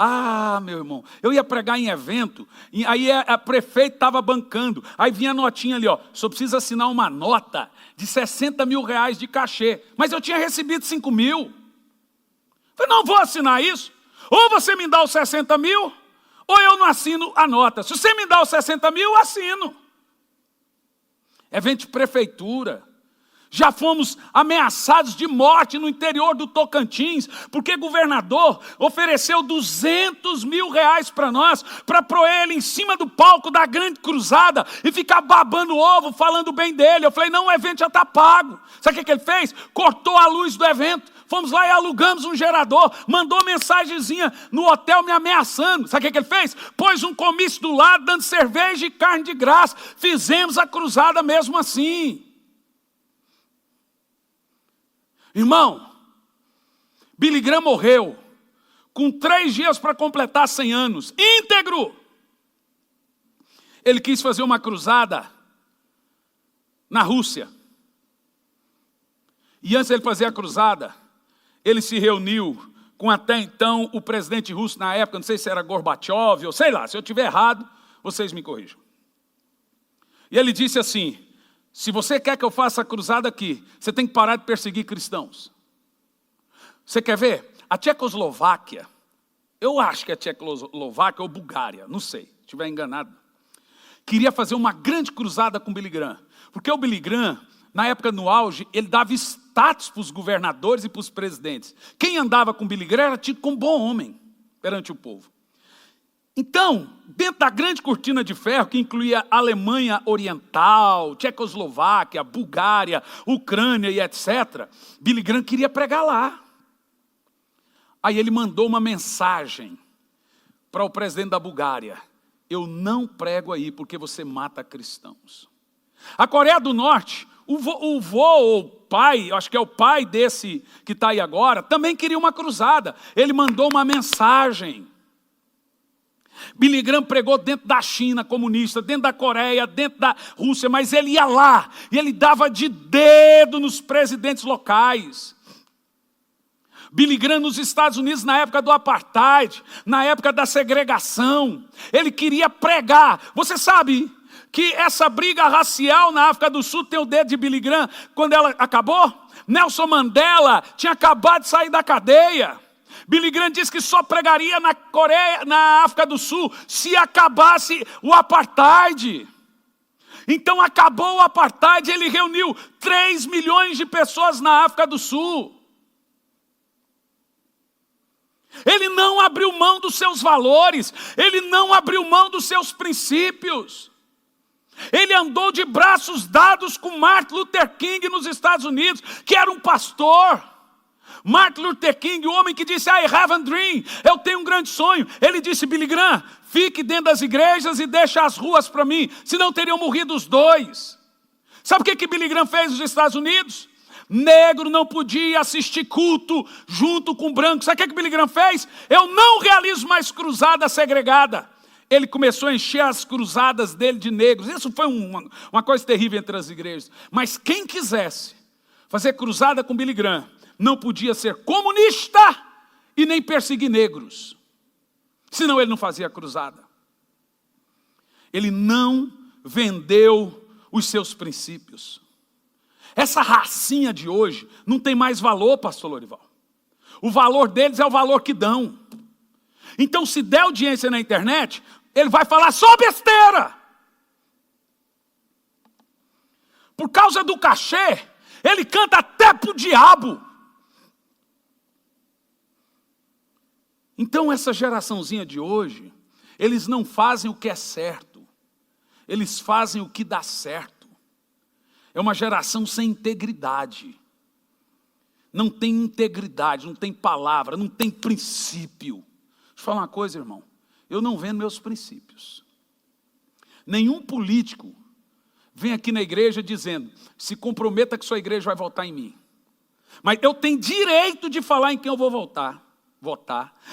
meu irmão, eu ia pregar em evento, aí a prefeita estava bancando, aí vinha a notinha ali, só precisa assinar uma nota de R$60.000 de cachê, mas eu tinha recebido 5.000. Falei, não vou assinar isso, ou você me dá os 60.000, ou eu não assino a nota. Se você me dá os 60.000, eu assino. Evento de prefeitura. Já fomos ameaçados de morte no interior do Tocantins, porque governador ofereceu R$200 mil para nós, para pôr ele em cima do palco da grande cruzada e ficar babando ovo, falando bem dele. Eu falei, não, o evento já está pago. Sabe o que ele fez? Cortou a luz do evento. Fomos lá e alugamos um gerador, mandou mensagenzinha no hotel me ameaçando. Sabe o que ele fez? Pôs um comício do lado, dando cerveja e carne de graça. Fizemos a cruzada mesmo assim. Irmão, Billy Graham morreu com 3 dias para completar 100 anos, íntegro. Ele quis fazer uma cruzada na Rússia. E antes de ele fazer a cruzada, ele se reuniu com até então o presidente russo na época, não sei se era Gorbachev, ou sei lá, se eu estiver errado, vocês me corrijam. E ele disse assim, se você quer que eu faça a cruzada aqui, você tem que parar de perseguir cristãos. Você quer ver? A Tchecoslováquia, eu acho que é Tchecoslováquia ou Bulgária, não sei, se estiver enganado, queria fazer uma grande cruzada com Billy Graham. Porque o Billy Graham, na época no auge, ele dava status para os governadores e para os presidentes. Quem andava com Billy Graham era tido como bom homem perante o povo. Então, dentro da grande cortina de ferro, que incluía Alemanha Oriental, Tchecoslováquia, Bulgária, Ucrânia e etc., Billy Graham queria pregar lá. Aí ele mandou uma mensagem para o presidente da Bulgária. Eu não prego aí porque você mata cristãos. A Coreia do Norte, o pai, acho que é o pai desse que está aí agora, também queria uma cruzada. Ele mandou uma mensagem. Billy Graham pregou dentro da China comunista, dentro da Coreia, dentro da Rússia, mas ele ia lá e ele dava de dedo nos presidentes locais. Billy Graham nos Estados Unidos na época do apartheid, na época da segregação, ele queria pregar. Você sabe que essa briga racial na África do Sul tem o dedo de Billy Graham quando ela acabou? Nelson Mandela tinha acabado de sair da cadeia. Billy Graham disse que só pregaria na Coreia, na África do Sul, se acabasse o apartheid. Então acabou o apartheid, ele reuniu 3 milhões de pessoas na África do Sul. Ele não abriu mão dos seus valores, ele não abriu mão dos seus princípios. Ele andou de braços dados com Martin Luther King nos Estados Unidos, que era um pastor. Martin Luther King, o homem que disse, I have a dream, eu tenho um grande sonho. Ele disse, Billy Graham, fique dentro das igrejas e deixe as ruas para mim, senão teriam morrido os dois. Sabe o que Billy Graham fez nos Estados Unidos? Negro não podia assistir culto junto com branco. Sabe o que Billy Graham fez? Eu não realizo mais cruzada segregada. Ele começou a encher as cruzadas dele de negros. Isso foi uma coisa terrível entre as igrejas. Mas quem quisesse fazer cruzada com Billy Graham, não podia ser comunista e nem perseguir negros. Senão ele não fazia cruzada. Ele não vendeu os seus princípios. Essa racinha de hoje não tem mais valor, pastor Lorival. O valor deles é o valor que dão. Então, se der audiência na internet, ele vai falar só besteira. Por causa do cachê, ele canta até pro diabo. Então, essa geraçãozinha de hoje, eles não fazem o que é certo. Eles fazem o que dá certo. É uma geração sem integridade. Não tem integridade, não tem palavra, não tem princípio. Deixa eu falar uma coisa, irmão. Eu não vendo meus princípios. Nenhum político vem aqui na igreja dizendo, se comprometa que sua igreja vai votar em mim. Mas eu tenho direito de falar em quem eu vou votar.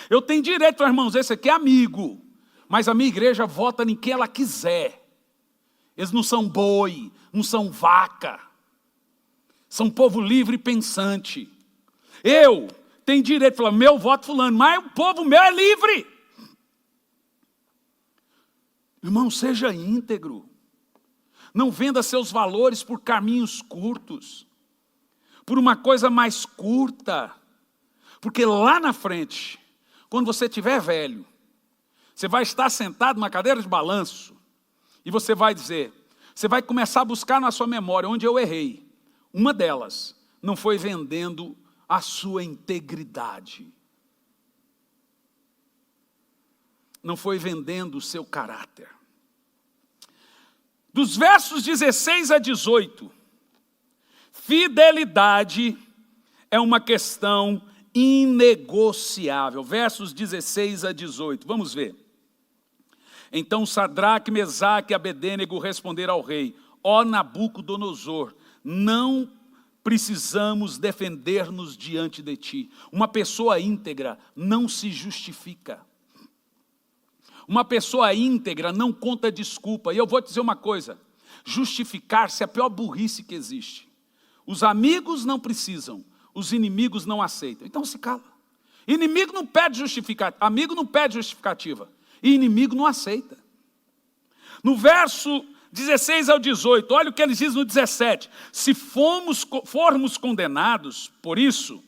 Eu tenho direito, irmãos, esse aqui é amigo. Mas a minha igreja vota em quem ela quiser. Eles não são boi, não são vaca. São povo livre e pensante. Eu tenho direito de falar, meu voto fulano, mas o povo meu é livre. Irmão, seja íntegro. Não venda seus valores por caminhos curtos. Por uma coisa mais curta. Porque lá na frente, quando você estiver velho, você vai estar sentado numa cadeira de balanço e você vai dizer, você vai começar a buscar na sua memória onde eu errei. Uma delas não foi vendendo a sua integridade. Não foi vendendo o seu caráter. Dos versos 16 a 18, fidelidade é uma questão inegociável. Versos 16 a 18, vamos ver. Então Sadraque, Mesaque e Abedênego responderam ao rei: ó Nabucodonosor, não precisamos defender-nos diante de ti. Uma pessoa íntegra não se justifica. Uma pessoa íntegra não conta desculpa. E eu vou te dizer uma coisa: justificar-se é a pior burrice que existe. Os amigos não precisam, os inimigos não aceitam. Então se cala. Inimigo não pede justificativa, amigo não pede justificativa. E inimigo não aceita. No verso 16 ao 18, olha o que eles dizem no 17. Se formos condenados por isso,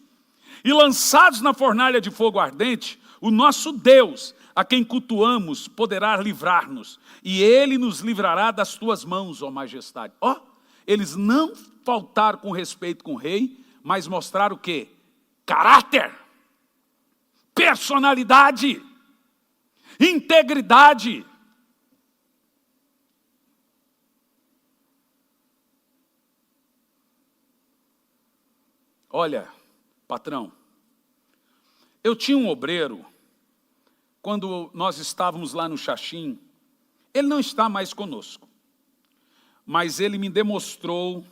e lançados na fornalha de fogo ardente, o nosso Deus, a quem cultuamos, poderá livrar-nos, e Ele nos livrará das tuas mãos, ó majestade. Ó, eles não faltaram com respeito com o rei, mas mostraram o quê? Caráter, personalidade, integridade. Olha, patrão, eu tinha um obreiro, quando nós estávamos lá no Xaxim, ele não está mais conosco, mas ele me demonstrou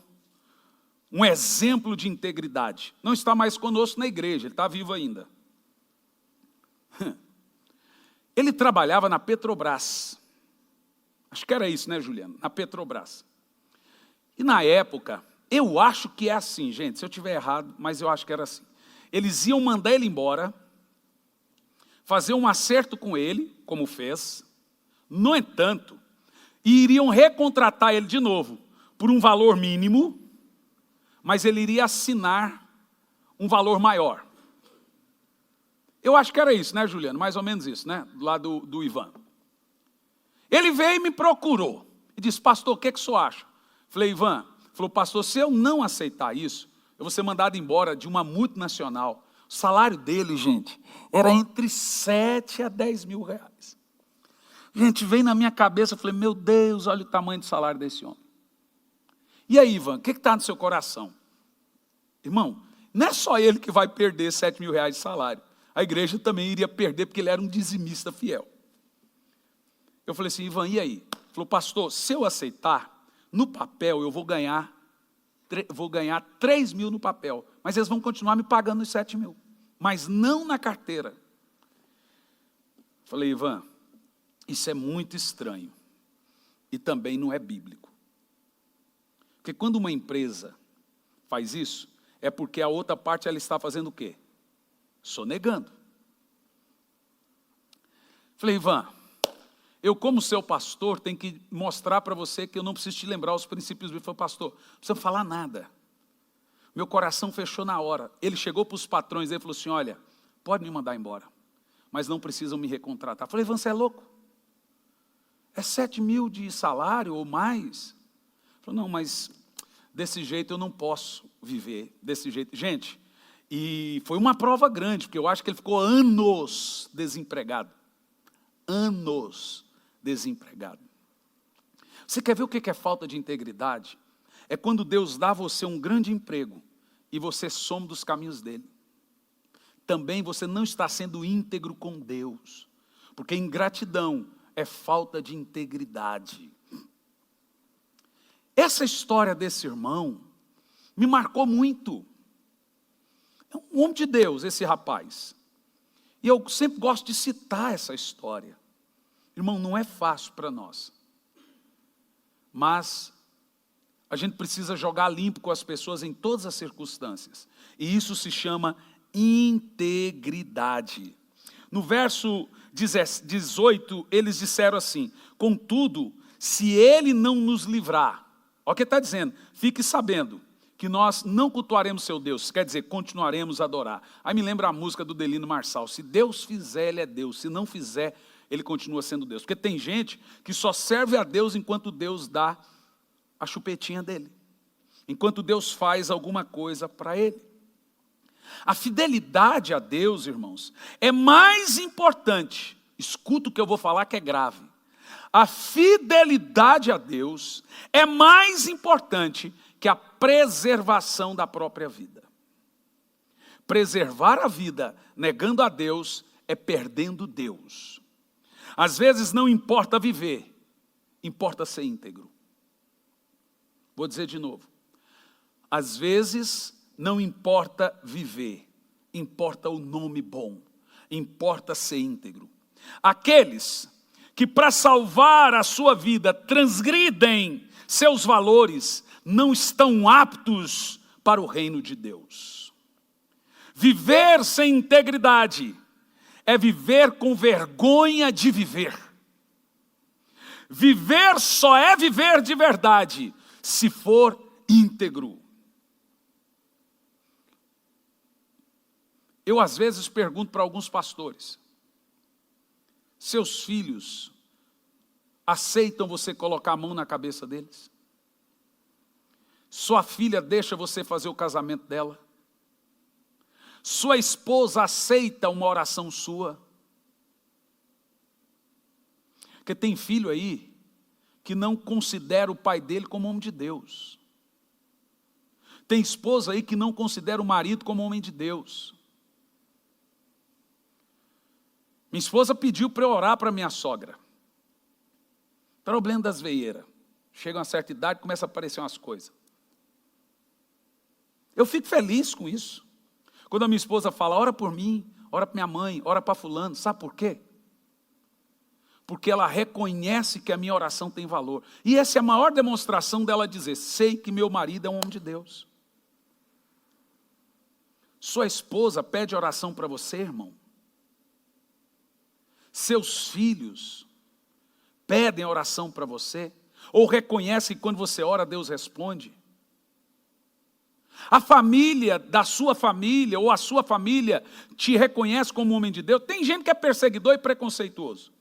um exemplo de integridade. Não está mais conosco na igreja, ele está vivo ainda. Ele trabalhava na Petrobras. Acho que era isso, né, Juliano? Na Petrobras. E na época, eu acho que é assim, gente, se eu estiver errado, mas eu acho que era assim. Eles iam mandar ele embora, fazer um acerto com ele, como fez. No entanto, iriam recontratar ele de novo, por um valor mínimo, mas ele iria assinar um valor maior. Eu acho que era isso, né, Juliano? Mais ou menos isso, né? Do lado do Ivan. Ele veio e me procurou. E disse: pastor, o que o senhor acha? Falei: Ivan, falou: pastor, se eu não aceitar isso, eu vou ser mandado embora de uma multinacional. O salário dele, gente, era entre 7 a 10 mil reais. Gente, veio na minha cabeça, eu falei: meu Deus, olha o tamanho do salário desse homem. E aí, Ivan, o que está no seu coração? Irmão, não é só ele que vai perder 7 mil reais de salário. A igreja também iria perder, porque ele era um dizimista fiel. Eu falei assim: Ivan, e aí? Ele falou: pastor, se eu aceitar, no papel eu vou ganhar 3 mil no papel, mas eles vão continuar me pagando os 7 mil, mas não na carteira. Falei: Ivan, isso é muito estranho e também não é bíblico. Porque quando uma empresa faz isso, é porque a outra parte ela está fazendo o quê? Sonegando. Falei: Ivan, eu como seu pastor tenho que mostrar para você que eu não preciso te lembrar os princípios bíblicos. Falei: pastor, não precisa falar nada. Meu coração fechou na hora. Ele chegou para os patrões e falou assim: olha, pode me mandar embora, mas não precisam me recontratar. Falei: Ivan, você é louco? É 7 mil de salário ou mais? Ele falou: não, mas desse jeito eu não posso viver, desse jeito. Gente, e foi uma prova grande, porque eu acho que ele ficou anos desempregado. Anos desempregado. Você quer ver o que é falta de integridade? É quando Deus dá a você um grande emprego e você some dos caminhos dele. Também você não está sendo íntegro com Deus, porque ingratidão é falta de integridade. Essa história desse irmão me marcou muito. É um homem de Deus, esse rapaz. E eu sempre gosto de citar essa história. Irmão, não é fácil para nós. Mas a gente precisa jogar limpo com as pessoas em todas as circunstâncias. E isso se chama integridade. No verso 18, eles disseram assim: contudo, se ele não nos livrar, olha o que está dizendo, fique sabendo que nós não cultuaremos seu Deus, quer dizer, continuaremos a adorar. Aí me lembra a música do Delino Marçal: se Deus fizer, ele é Deus, se não fizer, ele continua sendo Deus. Porque tem gente que só serve a Deus enquanto Deus dá a chupetinha dele. enquanto Deus faz alguma coisa para ele. A fidelidade a Deus, irmãos, é mais importante. Escuta o que eu vou falar que é grave. A fidelidade a Deus é mais importante que a preservação da própria vida. Preservar a vida negando a Deus é perdendo Deus. Às vezes não importa viver, importa ser íntegro. Vou dizer de novo. Às vezes não importa viver, importa o nome bom, importa ser íntegro. Aqueles que para salvar a sua vida transgridem seus valores, não estão aptos para o reino de Deus. Viver sem integridade é viver com vergonha de viver. Viver só é viver de verdade se for íntegro. Eu às vezes pergunto para alguns pastores: seus filhos aceitam você colocar a mão na cabeça deles? Sua filha deixa você fazer o casamento dela? Sua esposa aceita uma oração sua? Porque tem filho aí que não considera o pai dele como homem de Deus. Tem esposa aí que não considera o marido como homem de Deus. Minha esposa pediu para eu orar para minha sogra. Problema das veieiras. Chega uma certa idade, começa a aparecer umas coisas. Eu fico feliz com isso. Quando a minha esposa fala, ora por mim, ora para minha mãe, ora para fulano. Sabe por quê? Porque ela reconhece que a minha oração tem valor. E essa é a maior demonstração dela dizer, sei que meu marido é um homem de Deus. Sua esposa pede oração para você, irmão? Seus filhos pedem oração para você? Ou reconhecem que quando você ora, Deus responde? A família da sua família, ou a sua família, te reconhece como homem de Deus? Tem gente que é perseguidor e preconceituoso.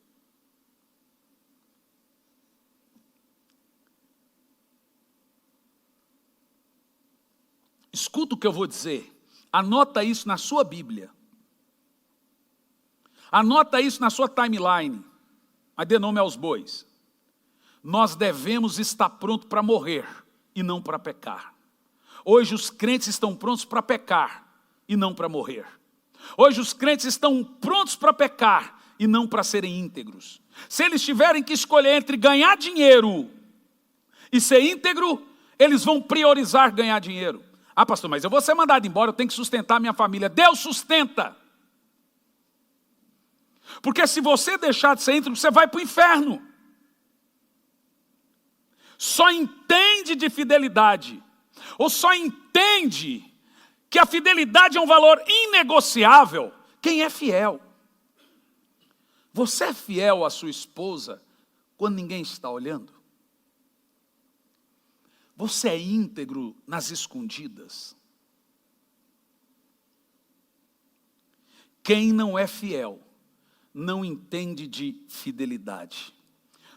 Escuta o que eu vou dizer. Anota isso na sua Bíblia. Anota isso na sua timeline. Mas dê nome aos bois. Nós devemos estar prontos para morrer e não para pecar. Hoje os crentes estão prontos para pecar e não para morrer. Hoje os crentes estão prontos para pecar e não para serem íntegros. Se eles tiverem que escolher entre ganhar dinheiro e ser íntegro, eles vão priorizar ganhar dinheiro. Ah, pastor, mas eu vou ser mandado embora, eu tenho que sustentar minha família. Deus sustenta. Porque se você deixar de ser íntegro, você vai para o inferno. Só entende de fidelidade, ou só entende que a fidelidade é um valor inegociável quem é fiel. Você é fiel à sua esposa quando ninguém está olhando? Você é íntegro nas escondidas? Quem não é fiel não entende de fidelidade.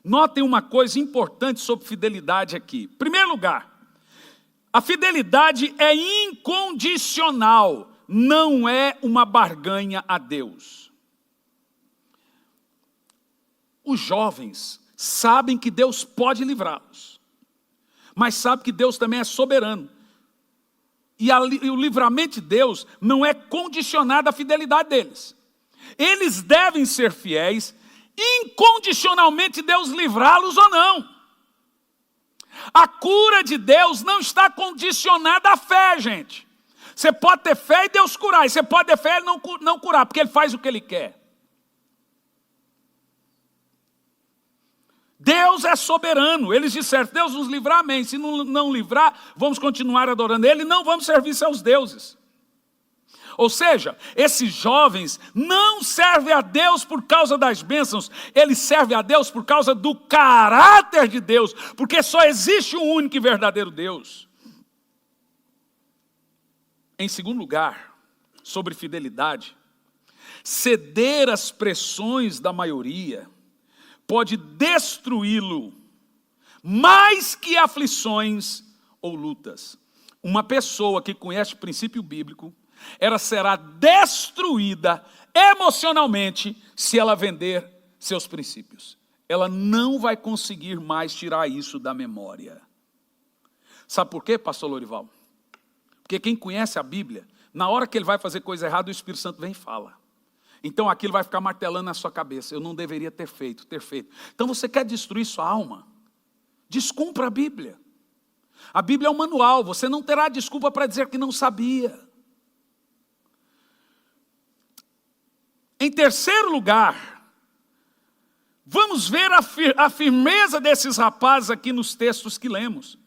Notem uma coisa importante sobre fidelidade aqui. Em primeiro lugar, a fidelidade é incondicional, não é uma barganha a Deus. Os jovens sabem que Deus pode livrá-los, mas sabem que Deus também é soberano. E o livramento de Deus não é condicionado à fidelidade deles. Eles devem ser fiéis, incondicionalmente Deus livrá-los ou não. A cura de Deus não está condicionada à fé, gente. Você pode ter fé e Deus curar, e você pode ter fé e não curar, porque Ele faz o que Ele quer. Deus é soberano. Eles disseram, Deus nos livrar, amém. Se não livrar, vamos continuar adorando Ele, não vamos servir seus deuses. Ou seja, esses jovens não servem a Deus por causa das bênçãos, eles servem a Deus por causa do caráter de Deus, porque só existe um único e verdadeiro Deus. Em segundo lugar, sobre fidelidade, ceder às pressões da maioria pode destruí-lo mais que aflições ou lutas. Uma pessoa que conhece o princípio bíblico, ela será destruída emocionalmente se ela vender seus princípios. Ela não vai conseguir mais tirar isso da memória. Sabe por quê, pastor Lorival? Porque quem conhece a Bíblia, na hora que ele vai fazer coisa errada, o Espírito Santo vem e fala. Então aquilo vai ficar martelando na sua cabeça. Eu não deveria ter feito. Então você quer destruir sua alma? Descumpra a Bíblia. A Bíblia é um manual, você não terá desculpa para dizer que não sabia. Em terceiro lugar, vamos ver a firmeza desses rapazes aqui nos textos que lemos.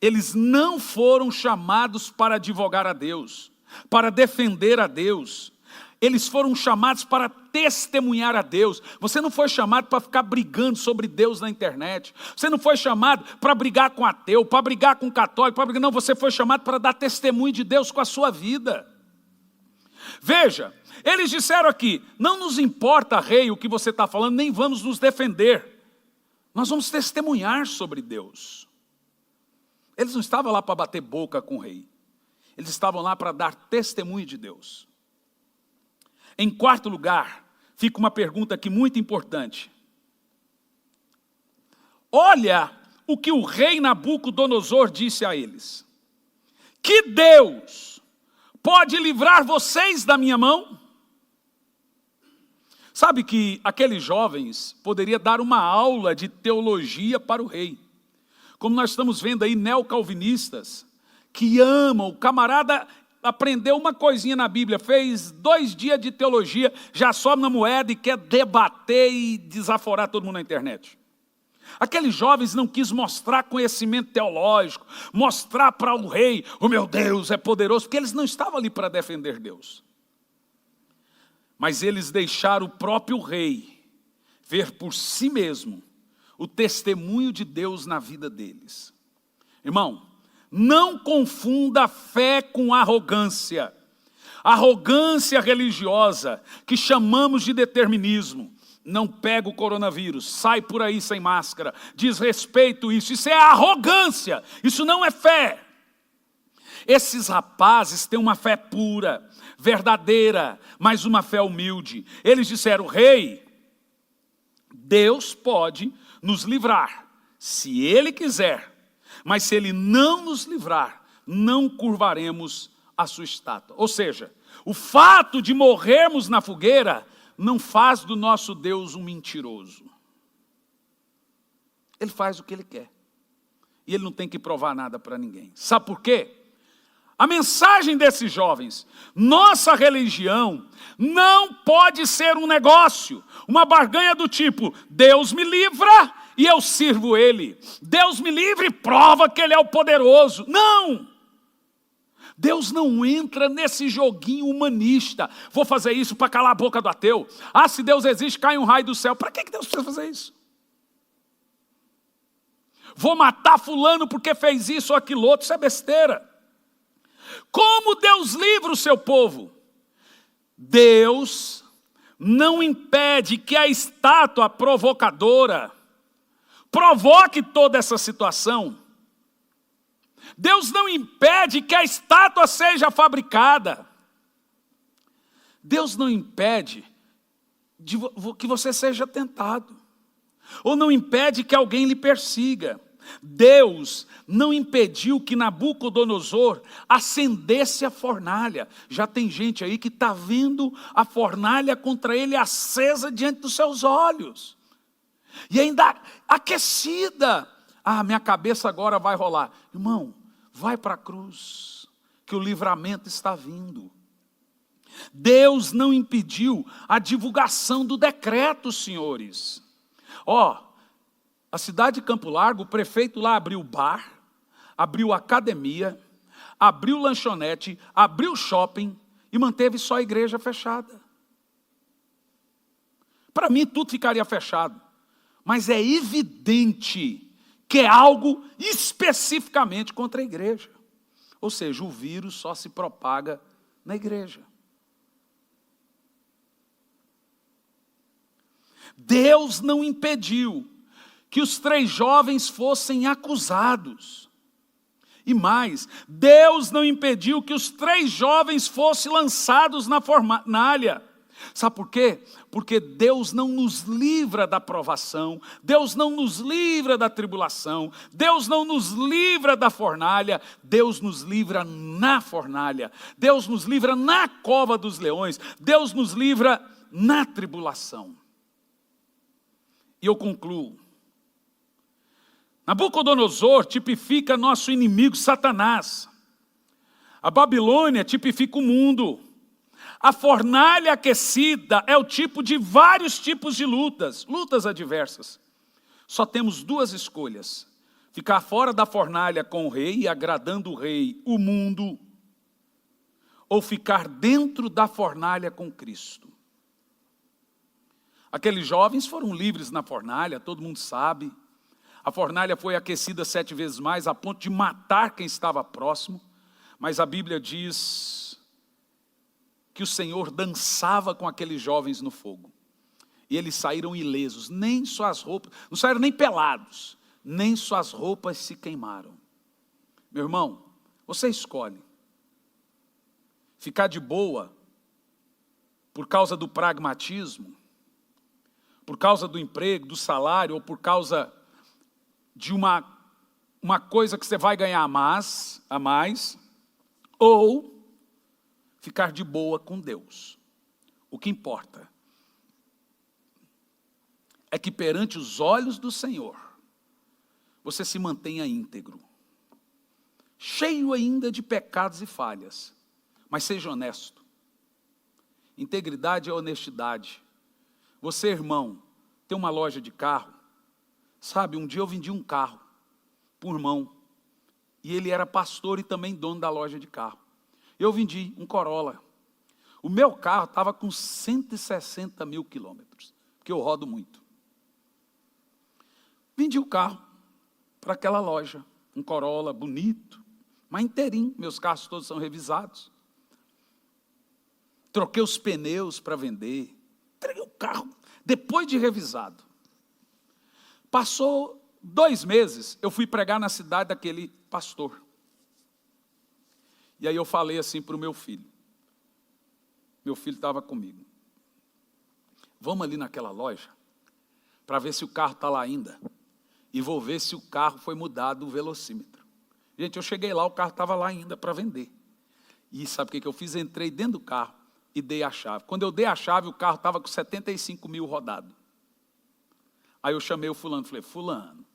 Eles não foram chamados para advogar a Deus, para defender a Deus. Eles foram chamados para testemunhar a Deus. Você não foi chamado para ficar brigando sobre Deus na internet. Você não foi chamado para brigar com ateu, para brigar com católico. Não, você foi chamado para dar testemunho de Deus com a sua vida. Veja, eles disseram aqui, não nos importa, rei, o que você está falando, nem vamos nos defender. Nós vamos testemunhar sobre Deus. Eles não estavam lá para bater boca com o rei. Eles estavam lá para dar testemunho de Deus. Em quarto lugar, fica uma pergunta aqui muito importante. Olha o que o rei Nabucodonosor disse a eles. Que Deus pode livrar vocês da minha mão? Sabe que aqueles jovens poderiam dar uma aula de teologia para o rei. Como nós estamos vendo aí neocalvinistas, que amam, o camarada aprendeu uma coisinha na Bíblia, fez 2 dias de teologia, já sobe na moeda e quer debater e desaforar todo mundo na internet. Aqueles jovens não quis mostrar conhecimento teológico, mostrar para o rei, o meu Deus é poderoso, porque eles não estavam ali para defender Deus. Mas eles deixaram o próprio rei ver por si mesmo o testemunho de Deus na vida deles. Irmão, não confunda fé com arrogância. Arrogância religiosa, que chamamos de determinismo. Não pega o coronavírus, sai por aí sem máscara, desrespeito isso. Isso é arrogância, isso não é fé. Esses rapazes têm uma fé pura, verdadeira, mas uma fé humilde. Eles disseram, rei, Deus pode nos livrar, se Ele quiser. Mas se Ele não nos livrar, não curvaremos a sua estátua. Ou seja, o fato de morrermos na fogueira não faz do nosso Deus um mentiroso. Ele faz o que Ele quer. E Ele não tem que provar nada para ninguém. Sabe por quê? A mensagem desses jovens, nossa religião não pode ser um negócio, uma barganha do tipo, Deus me livra e eu sirvo Ele. Deus me livre e prova que Ele é o poderoso. Não! Deus não entra nesse joguinho humanista. Vou fazer isso para calar a boca do ateu. Ah, se Deus existe, cai um raio do céu. Para que Deus precisa fazer isso? Vou matar fulano porque fez isso ou aquilo outro. Isso é besteira. Como Deus livra o seu povo? Deus não impede que a estátua provocadora provoque toda essa situação. Deus não impede que a estátua seja fabricada. Deus não impede que você seja tentado. Ou não impede que alguém lhe persiga. Deus não impediu que Nabucodonosor acendesse a fornalha. Já tem gente aí que está vendo a fornalha contra ele acesa diante dos seus olhos. E ainda aquecida. Ah, minha cabeça agora vai rolar. Irmão, vai para a cruz, que o livramento está vindo. Deus não impediu a divulgação do decreto, senhores. A cidade de Campo Largo, o prefeito lá abriu bar, abriu academia, abriu lanchonete, abriu shopping e manteve só a igreja fechada. Para mim tudo ficaria fechado, mas é evidente que é algo especificamente contra a igreja. Ou seja, o vírus só se propaga na igreja. Deus não impediu que os 3 jovens fossem acusados. E mais, Deus não impediu que os 3 jovens fossem lançados na fornalha. Sabe por quê? Porque Deus não nos livra da provação, Deus não nos livra da tribulação, Deus não nos livra da fornalha, Deus nos livra na fornalha, Deus nos livra na cova dos leões, Deus nos livra na tribulação. E eu concluo. Nabucodonosor tipifica nosso inimigo Satanás. A Babilônia tipifica o mundo. A fornalha aquecida é o tipo de vários tipos de lutas adversas. Só temos 2 escolhas: ficar fora da fornalha com o rei e agradando o rei, o mundo, ou ficar dentro da fornalha com Cristo. Aqueles jovens foram livres na fornalha, todo mundo sabe. A fornalha foi aquecida 7 vezes mais, a ponto de matar quem estava próximo. Mas a Bíblia diz que o Senhor dançava com aqueles jovens no fogo. E eles saíram ilesos, nem suas roupas, não saíram nem pelados, nem suas roupas se queimaram. Meu irmão, você escolhe ficar de boa por causa do pragmatismo, por causa do emprego, do salário, ou por causa de uma coisa que você vai ganhar a mais, ou ficar de boa com Deus. O que importa é que perante os olhos do Senhor, você se mantenha íntegro, cheio ainda de pecados e falhas, mas seja honesto. Integridade é honestidade. Você, irmão, tem uma loja de carro. Sabe, um dia eu vendi um carro para um irmão, e ele era pastor e também dono da loja de carro. Eu vendi um Corolla. O meu carro estava com 160 mil quilômetros, porque eu rodo muito. Vendi o carro para aquela loja, um Corolla bonito, mas inteirinho, meus carros todos são revisados. Troquei os pneus para vender, entreguei o carro, depois de revisado. Passou 2 meses, eu fui pregar na cidade daquele pastor. E aí eu falei assim para o meu filho. Meu filho estava comigo. Vamos ali naquela loja, para ver se o carro está lá ainda. E vou ver se o carro foi mudado o velocímetro. Gente, eu cheguei lá, o carro estava lá ainda para vender. E sabe o que eu fiz? Entrei dentro do carro e dei a chave. Quando eu dei a chave, o carro estava com 75 mil rodado. Aí eu chamei o fulano, falei, fulano,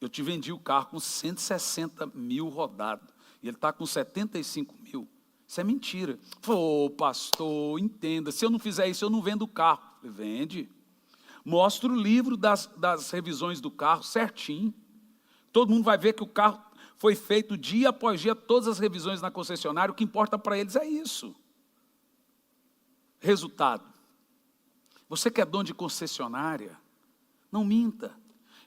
eu te vendi o carro com 160 mil rodado, e ele está com 75 mil. Isso é mentira. Falei, pastor, entenda, se eu não fizer isso, eu não vendo o carro. Falei, vende. Mostra o livro das revisões do carro certinho. Todo mundo vai ver que o carro foi feito dia após dia, todas as revisões na concessionária, o que importa para eles é isso. Resultado. Você que é dono de concessionária, não minta.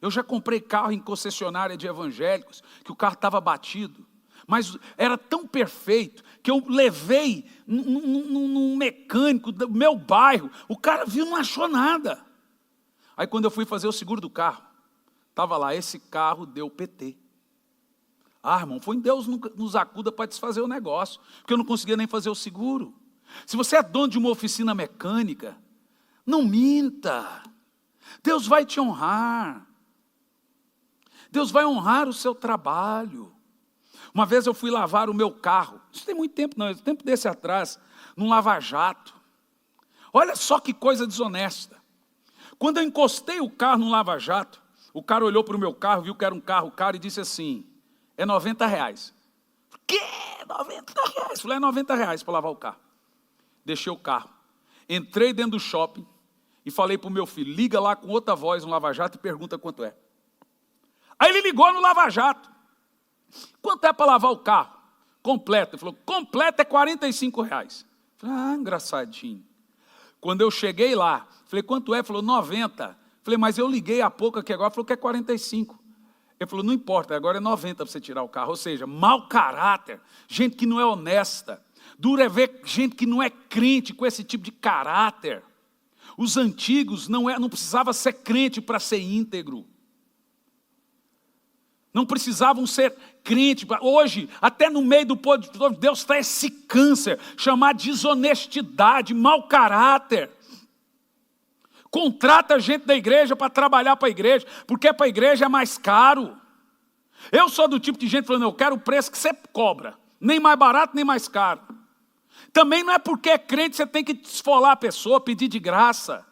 Eu já comprei carro em concessionária de evangélicos, que o carro estava batido, mas era tão perfeito, que eu levei num mecânico do meu bairro, o cara viu e não achou nada. Aí quando eu fui fazer o seguro do carro, estava lá, esse carro deu PT. Ah, irmão, foi em Deus nos acuda para desfazer o negócio, porque eu não conseguia nem fazer o seguro. Se você é dono de uma oficina mecânica, não minta. Deus vai te honrar. Deus vai honrar o seu trabalho. Uma vez eu fui lavar o meu carro, isso tem muito tempo não, tempo desse atrás, num lava-jato. Olha só que coisa desonesta. Quando eu encostei o carro no lava-jato, o cara olhou para o meu carro, viu que era um carro caro e disse assim, é R$90. Que? R$90? Falei, é R$90 para lavar o carro. Deixei o carro. Entrei dentro do shopping e falei para o meu filho, liga lá com outra voz no lava-jato e pergunta quanto é. Aí ele ligou no lava-jato. Quanto é para lavar o carro? Completo. Ele falou, completo é R$45. Falei, ah, engraçadinho. Quando eu cheguei lá, falei, quanto é? Ele falou, 90. Falei, mas eu liguei há pouco aqui agora, falou que é 45. Ele falou, não importa, agora é 90 para você tirar o carro. Ou seja, mau caráter, gente que não é honesta. Duro é ver gente que não é crente com esse tipo de caráter. Os antigos não precisava ser crente para ser íntegro. Não precisavam ser crentes. Hoje, até no meio do povo de Deus está esse câncer, chamado desonestidade, mau caráter. Contrata gente da igreja para trabalhar para a igreja, porque para a igreja é mais caro. Eu sou do tipo de gente falando, eu quero o preço que você cobra. Nem mais barato, nem mais caro. Também não é porque é crente você tem que desfolar a pessoa, pedir de graça.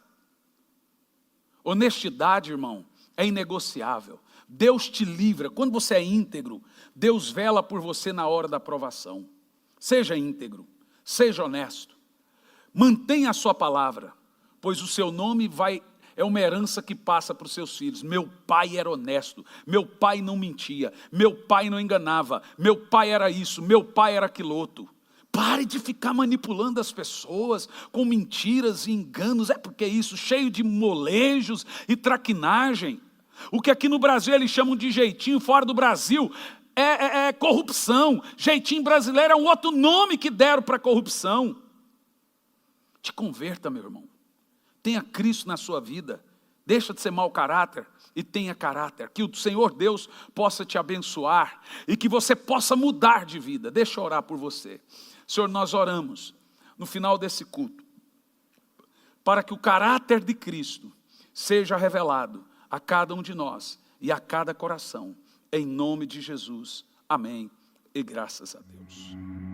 Honestidade, irmão, é inegociável. Deus te livra. Quando você é íntegro, Deus vela por você na hora da provação. Seja íntegro, seja honesto. Mantenha a sua palavra, pois o seu nome é uma herança que passa para os seus filhos. Meu pai era honesto, meu pai não mentia, meu pai não enganava, meu pai era isso, meu pai era aquilo outro. Pare de ficar manipulando as pessoas com mentiras e enganos. É porque é isso, cheio de molejos e traquinagem. O que aqui no Brasil eles chamam de jeitinho, fora do Brasil é corrupção. Jeitinho brasileiro é um outro nome que deram para corrupção. Te converta, meu irmão. Tenha Cristo na sua vida. Deixa de ser mau caráter e tenha caráter. Que o Senhor Deus possa te abençoar e que você possa mudar de vida. Deixa eu orar por você. Senhor, nós oramos no final desse culto para que o caráter de Cristo seja revelado a cada um de nós e a cada coração. Em nome de Jesus. Amém. E graças a Deus.